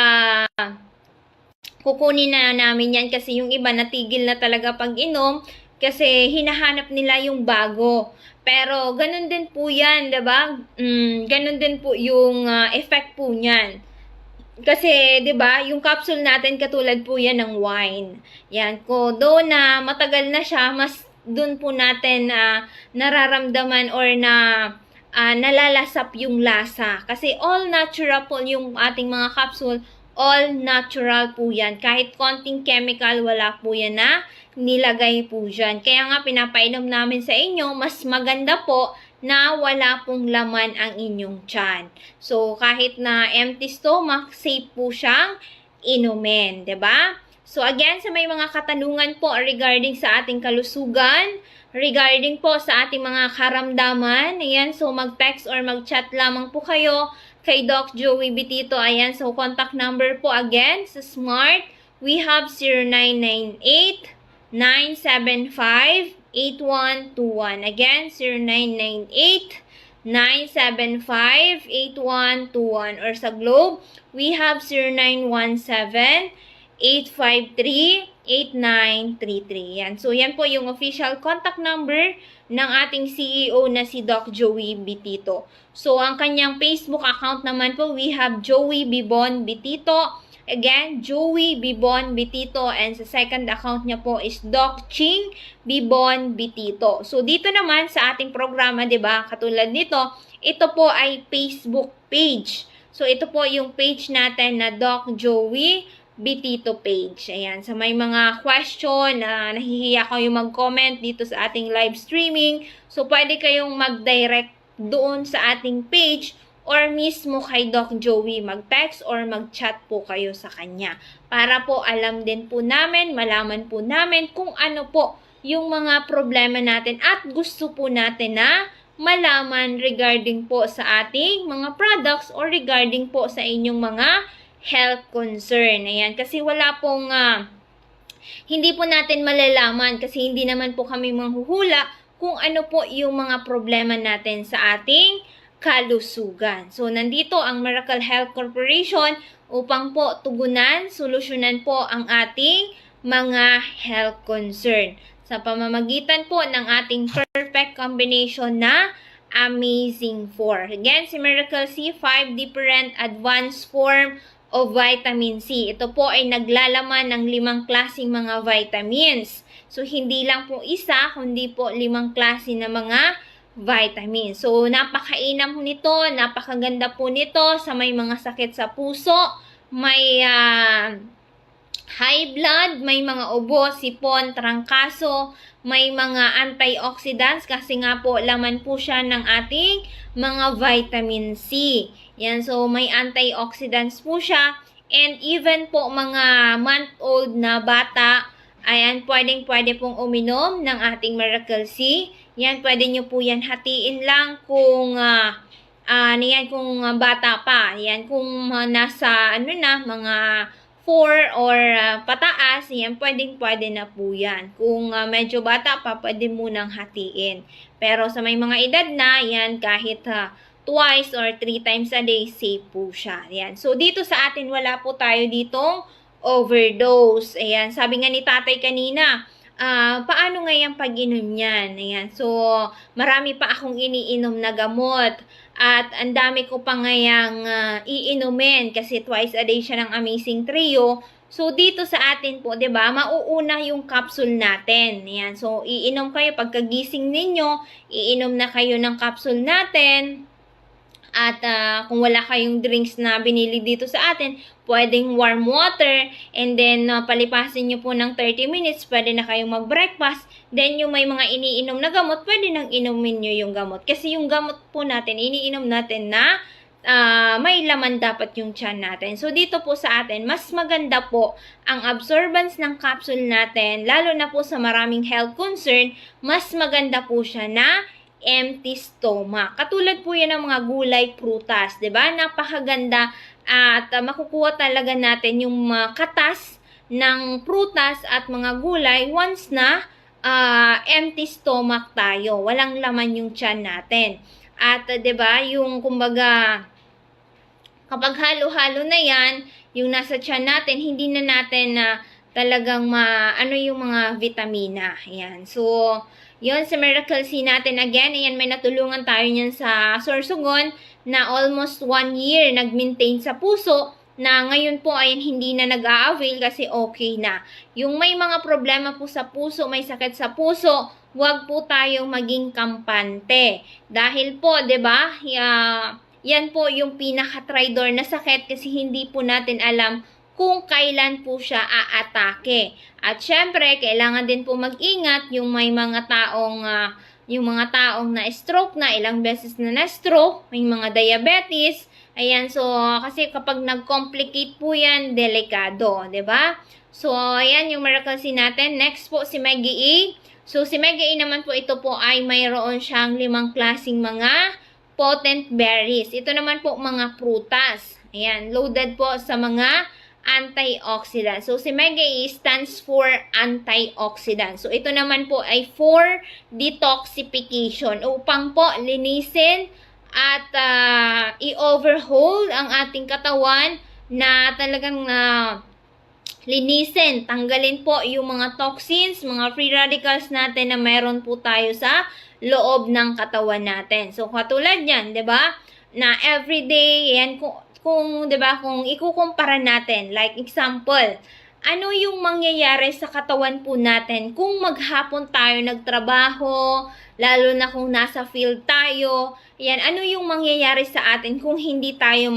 kukunin na namin yan. Kasi yung iba, natigil na talaga pag-inom. Kasi hinahanap nila yung bago. Pero, ganun din po yan, diba? Ganun din po yung effect po niyan. Kasi, 'di ba, yung capsule natin katulad po 'yan ng wine. Yan, do na matagal na siya, mas doon po natin nararamdaman or nalalasap yung lasa. Kasi all natural po yung ating mga capsule, all natural po 'yan. Kahit konting chemical, wala po 'yan na nilagay po dyan. Kaya nga pinapainom namin sa inyo, mas maganda po na wala pong laman ang inyong tiyan. So, kahit na empty stomach, safe po siyang inumin, 'di ba? So, again, sa may mga katanungan po regarding sa ating kalusugan, regarding po sa ating mga karamdaman, ayan, so mag-text or mag-chat lamang po kayo kay Doc Joey Bitito. Ayan, so contact number po again sa Smart, we have 0998-975-8121. Again, 0998-975-8121. Or sa Globe, we have 0917-853-8933. Yan. So, yan po yung official contact number ng ating CEO na si Doc Joey Bitito. So, ang kanyang Facebook account naman po, we have Joey Bibon Bitito. Again, Joey Bibon Bitito. And sa second account niya po is Doc Ching Bibon Bitito. So, dito naman sa ating programa, 'di ba? Katulad nito, ito po ay Facebook page. So, ito po yung page natin na Doc Joey Bitito page. Ayan. So, may mga question na nahihiya kayo mag-comment dito sa ating live streaming. So, pwede kayong mag-direct doon sa ating page or mismo kay Doc Joey, mag-text or mag-chat po kayo sa kanya. Para po alam din po namin, malaman po namin kung ano po yung mga problema natin at gusto po natin na malaman regarding po sa ating mga products or regarding po sa inyong mga health concern. Ayan, kasi wala pong hindi po natin malalaman kasi hindi naman po kami manghuhula kung ano po yung mga problema natin sa ating kalusugan. So, nandito ang Miracle Health Corporation upang po tugunan, solusyonan po ang ating mga health concern sa pamamagitan po ng ating perfect combination na Amazing 4. Again, si Miracle C, 5 different advanced form of vitamin C. Ito po ay naglalaman ng 5 klaseng mga vitamins. So, hindi lang po isa, kundi po 5 klase na mga vitamins. So, napakainam nito, napakaganda po nito sa may mga sakit sa puso, may high blood, may mga ubo, sipon, trangkaso, may mga antioxidants kasi nga po laman po siya ng ating mga vitamin C. Yan, so may antioxidants po siya and even po mga month-old na bata, ayan, pwede pong uminom ng ating Miracle C. Yan, pwede nyo po yan hatiin lang kung kung bata pa. Yan, kung nasa mga 4 or pataas, yan, pwede na po yan. Kung medyo bata pa, pwede munang hatiin. Pero sa may mga edad na, yan, kahit twice or 3 times a day, safe po siya. Yan. So, dito sa atin, wala po tayo ditong overdose. Ayan, sabi nga ni tatay kanina, paano nga yung pag-inom yan? Ayan, so, marami pa akong iniinom na gamot. At ang dami ko pa ngayang iinumin kasi twice a day siya ng Amazing Trio. So, dito sa atin po, 'di ba, mauuna yung capsule natin. Yan. So, iinom kayo pagkagising ninyo, iinom na kayo ng capsule natin. At kung wala kayong drinks na binili dito sa atin, pwedeng warm water. And then, palipasin nyo po ng 30 minutes, pwede na kayong mag-breakfast. Then, yung may mga iniinom na gamot, pwede nang inumin nyo yung gamot. Kasi yung gamot po natin, iniinom natin na may laman dapat yung tiyan natin. So, dito po sa atin, mas maganda po ang absorbance ng capsule natin, lalo na po sa maraming health concern, mas maganda po siya na empty stomach. Katulad po yan ng mga gulay, prutas, 'di ba? Napakaganda at makukuha talaga natin yung katas ng prutas at mga gulay once na empty stomach tayo. Walang laman yung tiyan natin. At 'di ba, yung kumbaga kapag halo-halo na yan, yung nasa tiyan natin, hindi na natin talagang ano yung mga vitamina. Ayan. So, yun sa Miracle C natin again. Ayan, may natulungan tayo niyan sa Sorsogon na almost 1 year nag-maintain sa puso na ngayon po ay hindi na nag-a-avail kasi okay na. Yung may mga problema po sa puso, may sakit sa puso, huwag po tayong maging kampante. Dahil po, 'di ba? Yan po yung pinaka-tridor na sakit kasi hindi po natin alam kung kailan po siya aatake. At syempre, kailangan din po mag-ingat yung may mga taong na stroke na, ilang beses na stroke, may mga diabetes. Ayan, so kasi kapag nag-complicate po yan, delikado, 'di ba? So, ayan yung Miracle C natin. Next po si Maggie E. So, si Maggie E naman po, ito po ay mayroon siyang 5 klaseng mga potent berries. Ito naman po mga prutas. Ayan, loaded po sa mga antioxidant. So, si Maggie stands for antioxidant. So, ito naman po ay for detoxification. Upang po linisin at i-overhaul ang ating katawan na talagang linisin. Tanggalin po yung mga toxins, mga free radicals natin na meron po tayo sa loob ng katawan natin. So, katulad yan, 'di ba? Na everyday, yan kung 'di ba, kung ikukumpara natin, like example, ano yung mangyayari sa katawan po natin kung maghapon tayo nagtrabaho, lalo na kung nasa field tayo. Yan, ano yung mangyayari sa atin kung hindi tayo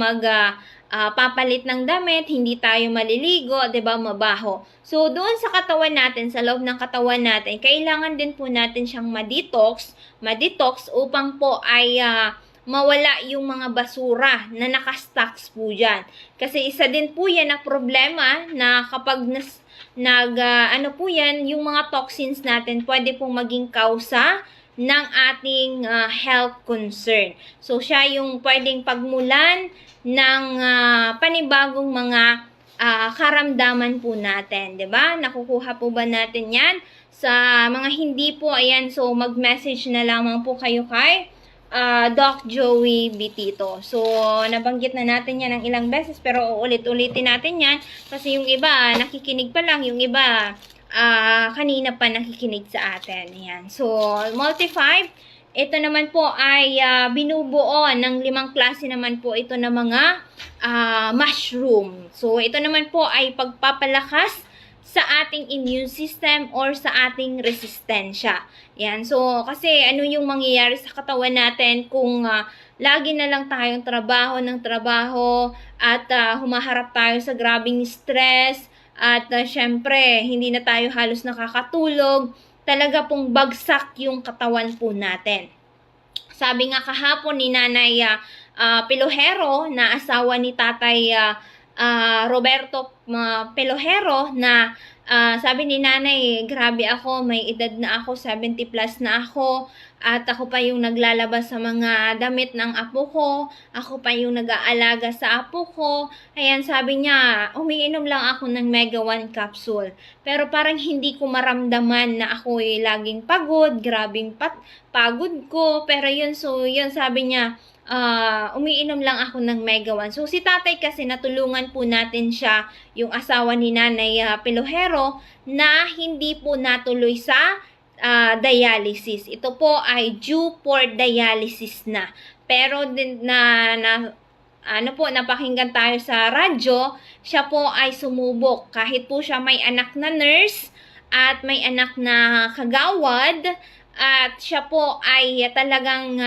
papalit ng damit, hindi tayo maliligo, 'di ba, mabaho. So, doon sa katawan natin, sa loob ng katawan natin, kailangan din po natin siyang ma-detox upang po ay mawala yung mga basura na nakastocks po dyan. Kasi isa din po yan na problema na kapag po yan, yung mga toxins natin pwede pong maging kausa ng ating health concern. So, siya yung pwedeng pagmulan ng panibagong mga karamdaman po natin, 'di ba? Nakukuha po ba natin 'yan? Sa mga hindi po, ayan, so mag-message na lamang po kayo kay Doc Joey Bitito. So, nabanggit na natin 'yan ng ilang beses pero uulit-ulitin natin 'yan kasi yung iba nakikinig pa lang, yung iba kanina pa nakikinig sa atin. Ayan. So, Multi-5, ito naman po ay binubuo ng 5 klase naman po ito na mga mushroom. So, ito naman po ay pagpapalakas sa ating immune system or sa ating resistensya. Yan. So, kasi ano yung mangyayari sa katawan natin kung lagi na lang tayong trabaho at humaharap tayo sa grabing stress at syempre, hindi na tayo halos nakakatulog. Talaga pong bagsak yung katawan po natin. Sabi nga kahapon ni Nanay Pelojero na asawa ni Tatay Roberto Pelojero na sabi ni Nanay, grabe ako, may edad na ako, 70 plus na ako, at ako pa yung naglalabas sa mga damit ng apo ko, ako pa yung nag-aalaga sa apo ko. Ayan, sabi niya, umiinom lang ako ng Mega 1 capsule. Pero parang hindi ko maramdaman na ako ay laging pagod, grabing pagod ko. Pero yun, so yun sabi niya, umiinom lang ako ng Mega 1. So, si tatay kasi natulungan po natin siya, yung asawa ni Nanay Pelojero, na hindi po natuloy sa dialysis. Ito po ay due for dialysis na. pero din napakinggan tayo sa radyo, siya po ay sumubok. Kahit po siya may anak na nurse at may anak na kagawad, at siya po ay talagang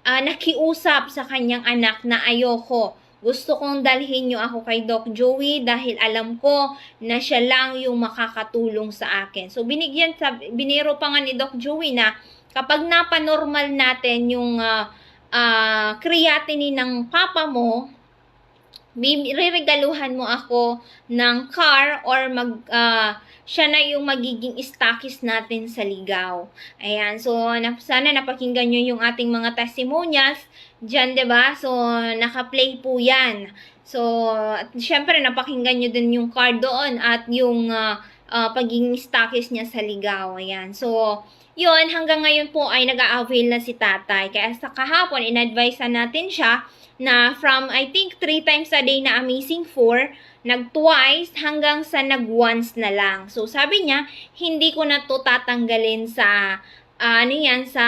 nakiusap sa kanyang anak na ayoko. Gusto kong dalhin niyo ako kay Doc Joey dahil alam ko na siya lang yung makakatulong sa akin. So biniro pa nga ni Doc Joey na kapag napanormal natin yung creatinine ng papa mo, riregaluhan mo ako ng car or siya na yung magiging stockist natin sa Ligaw. Ayan, so sana napakinggan nyo yung ating mga testimonials dyan, diba? So, naka-play po yan. So, at syempre napakinggan nyo din yung car doon at yung pagiging stockist niya sa Ligaw. Ayan, so yun, hanggang ngayon po ay nag-a-avail na si tatay. Kaya sa kahapon, in-advise natin siya na from, I think, 3 times a day na Amazing 4, nag-twice hanggang sa nag-once na lang. So, sabi niya, hindi ko na to tatanggalin sa, sa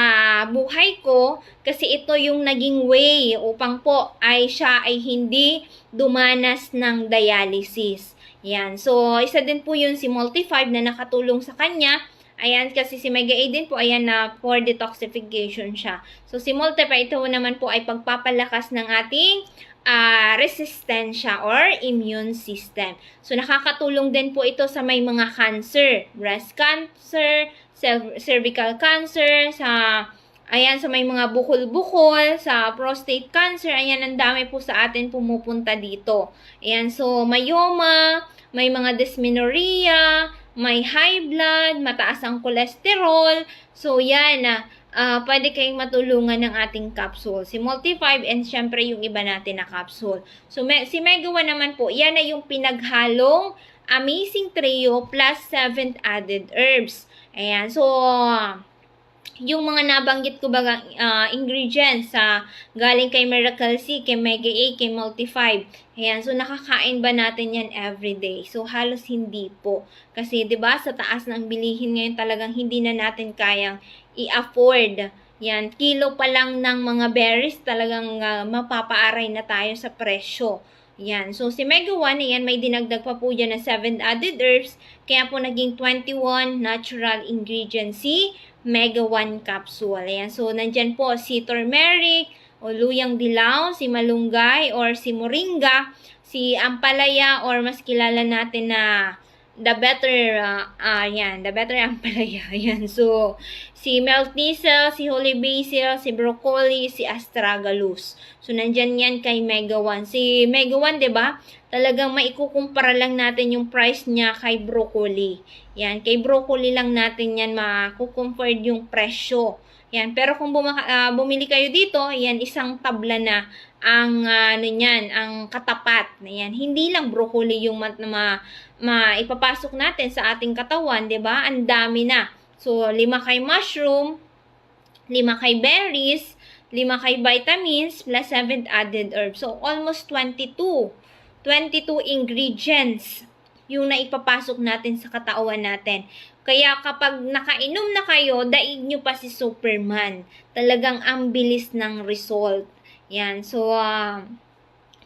buhay ko kasi ito yung naging way upang po ay siya ay hindi dumanas ng dialysis. Yan. So, isa din po yun si Multi5 na nakatulong sa kanya. Ayan, kasi si Mega A din po, ayan na for detoxification siya. So, si Multi5 ito naman po ay pagpapalakas ng ating resistensya or immune system. So, nakakatulong din po ito sa may mga cancer, breast cancer, cervical cancer, sa may mga bukol-bukol, sa prostate cancer, ayan, ang dami po sa atin pumupunta dito. Ayan, so, myoma, may mga dysmenorrhea, may high blood, mataas ang cholesterol. So, yan, pwede kayong matulungan ng ating capsule. Si Multi5 and syempre yung iba natin na capsule. So, si Mega 1 naman po, yan na yung pinaghalong Amazing Trio plus 7th added herbs. Ayan, so, yung mga nabanggit ko baga ingredients galing kay Miracle C, kay Mega A, kay Multi5. Ayan, so nakakain ba natin yan everyday? So halos hindi po. Kasi 'di ba sa taas ng bilihin ngayon talagang hindi na natin kayang i-afford. Yan, kilo pa lang ng mga berries talagang mapapaaray na tayo sa presyo. Yan. So, si Mega 1, ayan, may dinagdag pa po dyan na 7 added herbs. Kaya po naging 21 natural ingredients si Mega 1 capsule. Ayan. So, nandyan po si turmeric, o luyang dilaw, si malunggay, or si moringa, si ampalaya, or mas kilala natin na the better ampalaya. Ayan. So, si milk thistle, si holy basil, si broccoli, si astragalus. So, nandyan yan kay Mega 1. Si Mega 1, diba? Talagang maikukumpara lang natin yung price niya kay broccoli. Yan. Kay broccoli lang natin yan makukumpare yung presyo. Yan. Pero kung bumili kayo dito, yan, isang tabla na ang ang katapat. Yan. Hindi lang broccoli yung ipapasok natin sa ating katawan, 'di ba? Ang dami na. So, 5 kay mushroom, 5 kay berries, 5 kay vitamins, plus 7 added herbs. So, almost 22 ingredients yung naipapasok natin sa katawan natin. Kaya kapag nakainom na kayo, daig nyo pa si Superman. Talagang ang bilis ng result. Yan. So,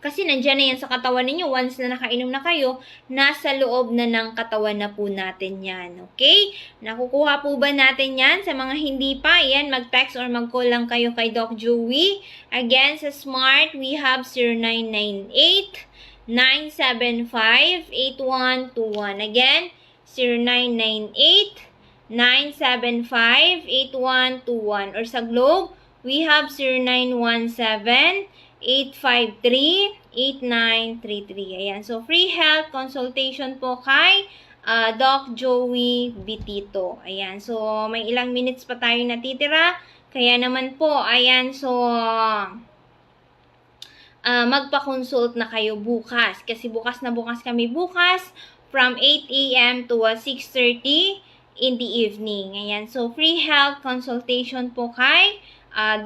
kasi nandiyan na yan sa katawan ninyo. Once na nakainom na kayo, nasa loob na ng katawan na po natin yan. Okay? Nakukuha po ba natin yan? Sa mga hindi pa, yan, mag-text or mag-call lang kayo kay Doc Joey. Again, sa Smart, we have 0998-975-8121. Again, 0998-975-8121. Or sa Globe, we have 0917-853-8933. Ayan. So, free health consultation po kay Doc Joey Bitito. Ayan. So, may ilang minutes pa tayo natitira. Kaya naman po, ayan. So, magpa-consult na kayo bukas. Kasi bukas na bukas kami bukas from 8 a.m. to 6:30 in the evening. Ayan. So, free health consultation po kay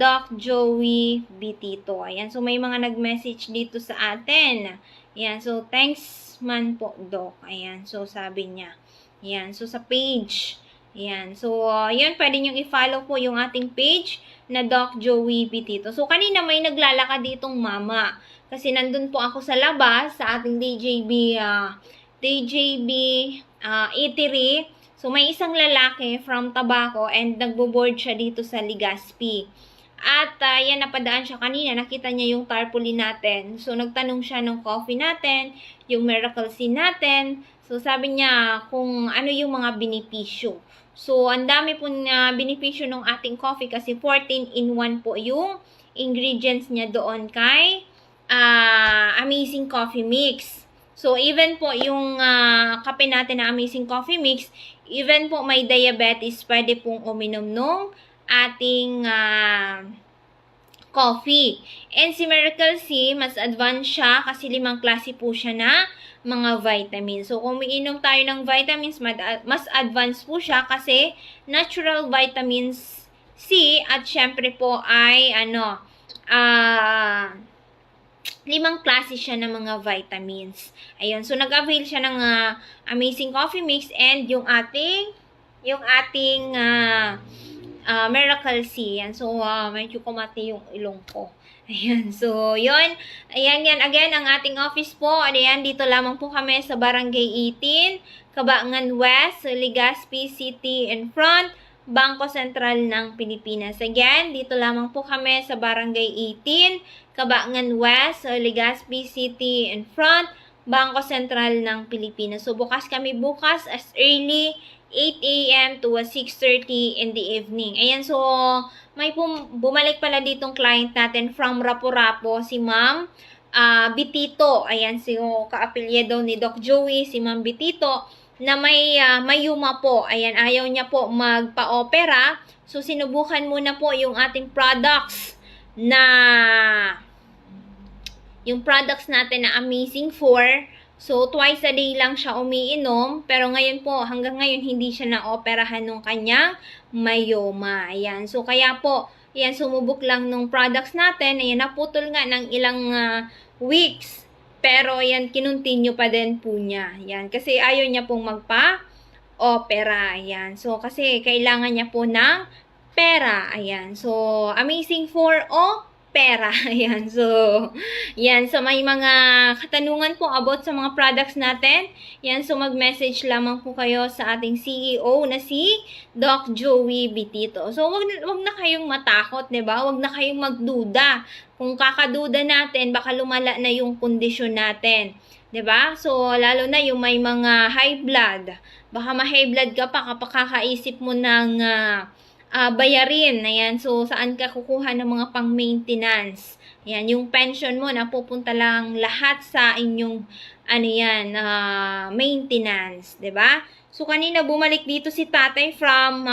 Doc Joey Bitito. Ayan. So, may mga nag-message dito sa atin. Ayan. So, thanks man po, Doc. Ayan. So, sabi niya. Ayan. So, sa page. Ayan. So, yun, pwede nyo i-follow po yung ating page na Doc Joey Bitito. So, kanina may naglalakad ditong mama. Kasi nandun po ako sa labas, sa ating DJB eatery. So, may isang lalaki from Tabaco and nagbo-board siya dito sa Legazpi. At yan, napadaan siya kanina, nakita niya yung tarpaulin natin. So, nagtanong siya ng coffee natin, yung Miracle Sea natin. So, sabi niya kung ano yung mga benepisyo. So, ang dami po na benepisyo ng ating coffee kasi 14-in-1 po yung ingredients niya doon kay Amazing Coffee Mix. So, even po yung kape natin na Amazing Coffee Mix, even po may diabetes, pwede pong uminom nung ating coffee. And si Miracle Sea, mas advanced siya kasi 5 klase po siya na mga vitamins. So, kung umiinom tayo ng vitamins, mas advanced po siya kasi natural vitamins C at syempre po ay 5 klase siya ng mga vitamins. Ayun. So, nag-avail siya ng Amazing Coffee Mix and yung ating Miracle Sea. Yan. So, medyo kumati yung ilong ko. Ayan. So, yun. Ayan yan. Again, ang ating office po. Ayan, dito lamang po kami sa Barangay 18, Cabangan West, Legazpi City in front, Bangko Sentral ng Pilipinas. Again, dito lamang po kami sa Barangay 18, Cabangan West, Legazpi City in front, Bangko Sentral ng Pilipinas. So, bukas kami bukas as early 8 a.m. to 6:30 in the evening. Ayan, so, may bumalik pala ditong client natin from Rapo-Rapo, si Ma'am Bitito. Ayan, so, ka-apelyido ni Doc Joey, si Ma'am Bitito, na may mayuma po. Ayan, ayaw niya po magpa-opera. So, sinubukan muna po yung ating products natin na Amazing 4. So, twice a day lang siya umiinom. Pero ngayon po, hanggang ngayon, hindi siya na-operahan ng kanyang myoma. Ayan. So, kaya po, ayan, sumubok lang nung products natin. Ayan, naputol nga ng ilang weeks. Pero, ayan, kinontinue pa din po niya. Ayan, kasi ayaw niya pong magpa-opera. Ayan. So, kasi kailangan niya po ng pera. Ayan. So, Amazing 4 o pera. Ayan. So, yan. So, may mga katanungan po about sa mga products natin. Yan. So, mag-message lamang po kayo sa ating CEO na si Doc Joey Bitito. So, wag na kayong matakot, diba? Wag na kayong magduda. Kung kakaduda natin, baka lumala na yung kondisyon natin. Diba? So, lalo na yung may mga high blood. Baka ma-high blood ka pa kapag kakaisip mo ng bayarin. Ayan. So, saan ka kukuha ng mga pang-maintenance? Ayan. Yung pension mo, napupunta lang lahat sa inyong, maintenance. Diba? So, kanina bumalik dito si tatay from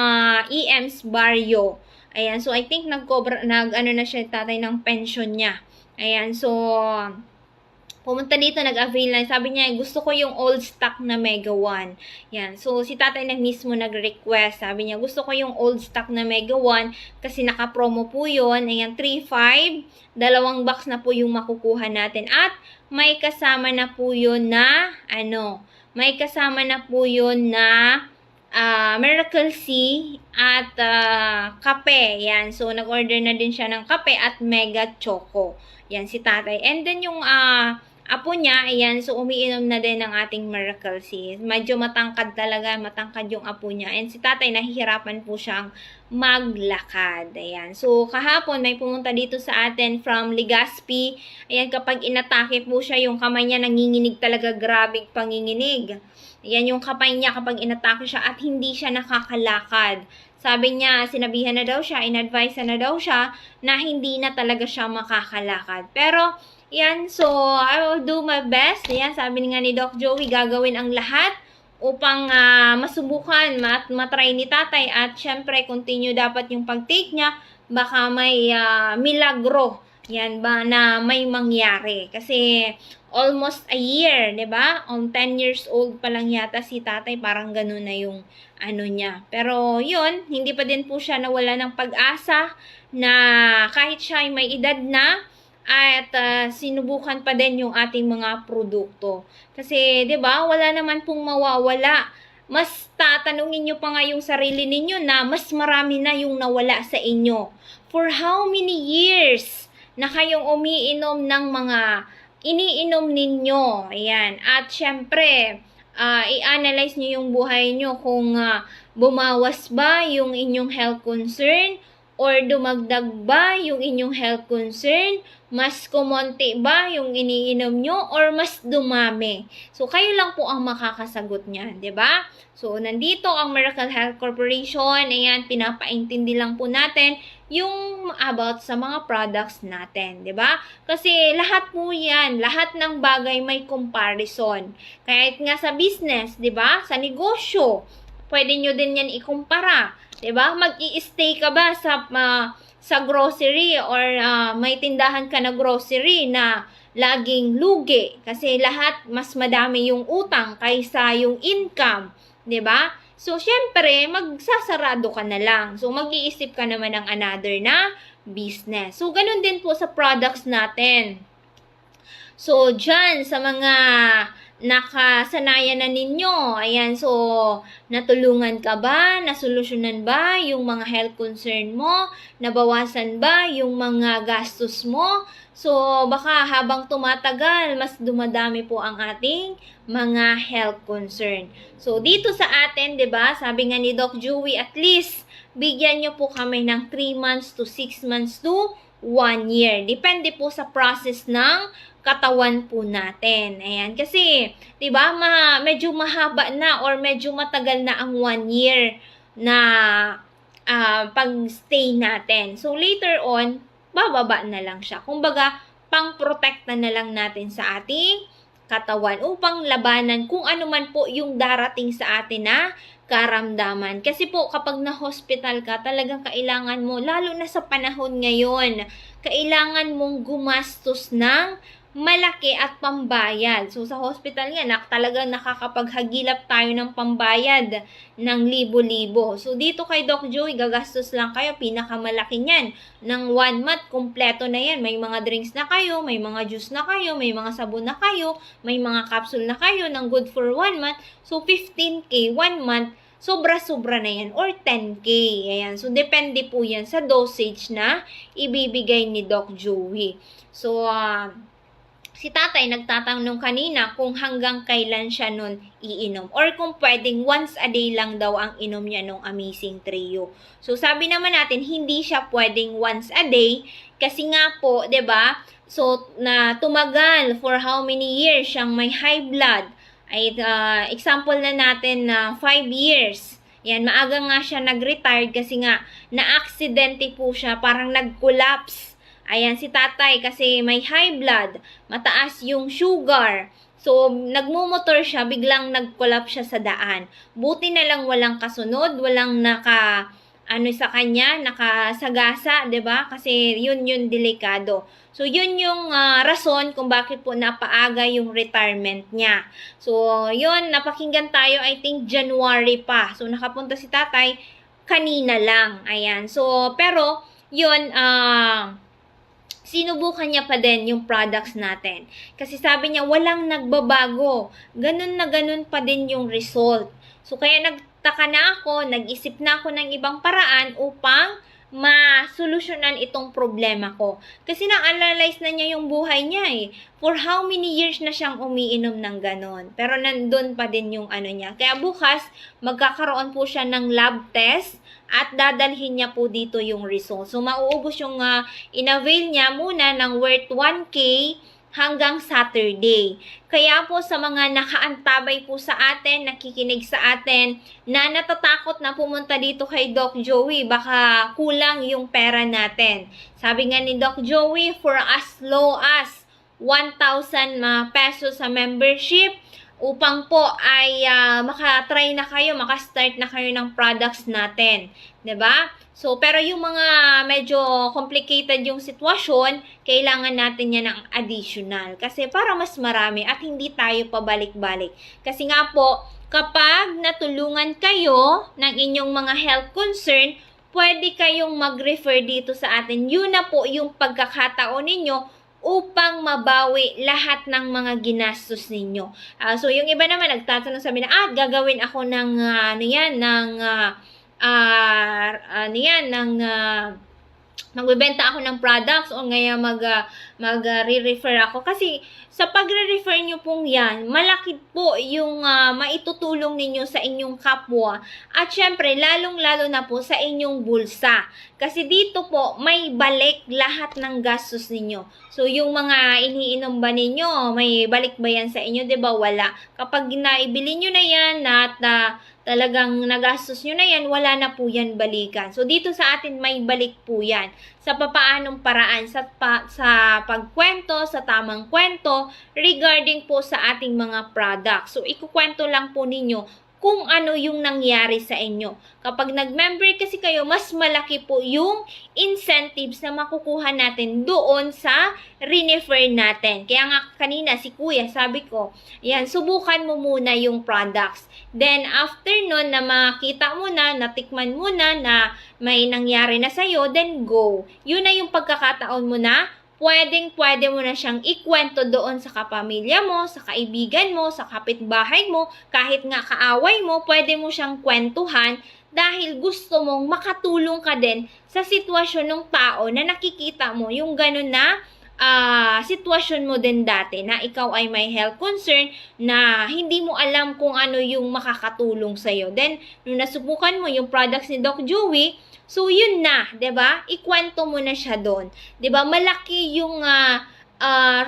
EM's Barrio. Ayan. So, I think na siya tatay ng pension niya. Ayan. So, pumunta dito, nag-avail na. Sabi niya, gusto ko yung old stock na Mega 1. Yan. So, si tatay mismo nag-request. Sabi niya, gusto ko yung old stock na Mega 1 kasi naka-promo po yun. Ayan, 3.5. 2 box na po yung makukuha natin. At may kasama na po yun na, Miracle Sea at kape. Yan. So, nag-order na din siya ng kape at Mega Choco. Yan, si tatay. And then, yung apo niya, ayan, so umiinom na din ng ating Miracle Sea. Medyo matangkad talaga, matangkad yung apo niya. And si tatay, nahihirapan po siyang maglakad. Ayan. So, kahapon, may pumunta dito sa atin from Legazpi. Ayan, kapag inatake po siya, yung kamay niya nanginginig talaga, grabing panginginig. Ayan, yung kamay niya kapag inatake siya at hindi siya nakakalakad. Sabi niya, sinabihan na daw siya, in-advise na daw siya na hindi na talaga siya makakalakad. Pero, yan, so, I will do my best. Yan, sabi nga ni Doc Joey, gagawin ang lahat upang masubukan, matry ni tatay. At, syempre, continue dapat yung pag-take niya. Baka may milagro. Yan ba, na may mangyari. Kasi, almost a year, diba? On 10 years old pa lang yata si tatay, parang ganun na yung niya. Pero, yun, hindi pa din po siya nawala ng pag-asa na kahit siya ay may edad na, at sinubukan pa din yung ating mga produkto. Kasi, 'di ba, wala naman pong mawawala. mas tatanungin nyo pa nga yung sarili ninyo na mas marami na yung nawala sa inyo. For how many years na kayong umiinom ng mga iniinom ninyo? Ayan. At syempre, i-analyze nyo yung buhay nyo kung bumawas ba yung inyong health concern or dumagdag ba yung inyong health concern, mas kumonti ba yung iniinom nyo or mas dumami. So, kayo lang po ang makakasagot niyan, 'di ba? So, nandito ang Miracle Health Corporation. Ayan, pinapaintindi lang po natin yung about sa mga products natin, 'di ba? Kasi lahat po 'yan, lahat ng bagay may comparison. Kahit nga sa business, 'di ba? Sa negosyo, pwede nyo din 'yan ikumpara, 'di ba? Mag-i-stay ka ba sa grocery or may tindahan ka na grocery na laging lugi kasi lahat mas madami yung utang kaysa yung income, 'di ba? So, syempre, magsasarado ka na lang. So, mag-iisip ka naman ng another na business. So, ganun din po sa products natin. So, dyan, sa mga nakasanayan na ninyo, ayan, so, natulungan ka ba? Nasolusyonan ba yung mga health concern mo? Nabawasan ba yung mga gastos mo? So, baka habang tumatagal, mas dumadami po ang ating mga health concern. So, dito sa atin, 'di ba? Sabi nga ni Doc Joey, at least bigyan niyo po kami ng 3 months to 6 months to 1 year. Depende po sa process ng katawan po natin. Ayan, kasi 'di ba, medyo mahaba na or medyo matagal na ang 1 year na pag-stay natin. So, later on, bababa na lang siya. Kumbaga, pang-protekta na lang natin sa ating katawan upang labanan kung ano man po yung darating sa atin na karamdaman. Kasi po, kapag na-hospital ka, talagang kailangan mo, lalo na sa panahon ngayon, kailangan mong gumastos ng malaki at pambayad. So, sa hospital nga, talagang nakakapaghagilap tayo ng pambayad ng libo-libo. So, dito kay Doc Joey, gagastos lang kayo, pinakamalaki niyan. Ng 1 month, kompleto na yan. May mga drinks na kayo, may mga juice na kayo, may mga sabon na kayo, may mga capsule na kayo ng good for 1 month. So, 15K, 1 month, sobra-sobra na yan, or 10K. Ayan. So, depende po yan sa dosage na ibibigay ni Doc Joey. So, si tatay nagtatanong kanina kung hanggang kailan siya nun iinom or kung pwedeng once a day lang daw ang inom niya nung Amazing Trio. So, sabi naman natin, hindi siya pwedeng once a day kasi nga po, 'di ba? So, na tumagal for how many years siyang may high blood. Ay, example na natin na 5 years. Yan, maaga nga siya nag-retire kasi nga na-aksidente po siya, parang nag-collapse. Ayan, si tatay kasi may high blood, mataas yung sugar. So, nagmumotor siya, biglang nag-collapse siya sa daan. Buti na lang walang kasunod, walang sa kanya, nakasagasa, 'di ba? Kasi yun delikado. So, yun yung rason kung bakit po napaaga yung retirement niya. So, yun, napakinggan tayo, I think, January pa. So, nakapunta si tatay kanina lang. Ayan. So, pero, yun, sinubukan niya pa din yung products natin. Kasi sabi niya, walang nagbabago. Ganun na ganun pa din yung result. So, kaya nagtaka na ako, nag-isip na ako ng ibang paraan upang masolusyonan itong problema ko. Kasi na-analyze na niya yung buhay niya eh. For how many years na siyang umiinom ng ganon. Pero nandun pa din yung niya. Kaya bukas, magkakaroon po siya ng lab test at dadalhin niya po dito yung result. So, mauubos yung in-avail niya muna ng worth 1K hanggang Saturday. Kaya po sa mga nakaantabay po sa atin, nakikinig sa atin, na natatakot na pumunta dito kay Doc Joey, baka kulang yung pera natin. Sabi nga ni Doc Joey, for as low as 1,000 pesos sa membership, upang po ay makatry na kayo, makastart na kayo ng products natin. 'Di ba? So, pero yung mga medyo complicated yung sitwasyon, kailangan natin yan ng additional. Kasi para mas marami at hindi tayo pabalik-balik. Kasi nga po, kapag natulungan kayo ng inyong mga health concern, pwede kayong mag-refer dito sa atin. Yun na po yung pagkakataon ninyo upang mabawi lahat ng mga ginastos ninyo. So yung iba naman nagtatanong sa amin na, gagawin ako ng magbebenta ako ng products o ngayon mag-re-refer ako. Kasi sa pagre-refer nyo pong yan, malaki po yung maitutulong ninyo sa inyong kapwa. At syempre, lalong-lalo na po sa inyong bulsa. Kasi dito po, may balik lahat ng gastos ninyo. So, yung mga iniinom ba ninyo, may balik ba yan sa inyo? Diba? Wala. Kapag naibili nyo na yan at talagang nagastos nyo na yan, wala na po yan balikan. So, dito sa atin may balik po yan. Sa papaanong paraan, sa pagkwento, sa tamang kwento, regarding po sa ating mga products. So, ikukwento lang po ninyo kung ano yung nangyari sa inyo. Kapag nag-member kasi kayo, mas malaki po yung incentives na makukuha natin doon sa refer natin. Kaya nga kanina si Kuya, sabi ko, yan, subukan mo muna yung products. Then, after nun na makita mo na, natikman mo na may nangyari na sa'yo, then go. Yun na yung pagkakataon mo na pwede mo na siyang ikwento doon sa kapamilya mo, sa kaibigan mo, sa kapitbahay mo, kahit nga kaaway mo, pwede mo siyang kwentuhan dahil gusto mong makatulong ka din sa sitwasyon ng tao na nakikita mo, yung ganun na sitwasyon mo din dati na ikaw ay may health concern na hindi mo alam kung ano yung makakatulong sa'yo. Then, nung nasubukan mo yung products ni Doc Joey, so yun na, 'di ba? Ikwento mo na siya doon. 'Di ba? Malaki yung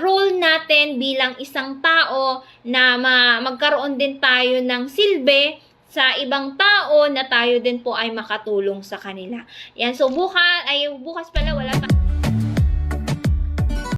role natin bilang isang tao na magkaroon din tayo ng silbi sa ibang tao na tayo din po ay makatulong sa kanila. Yan, so bukas pala wala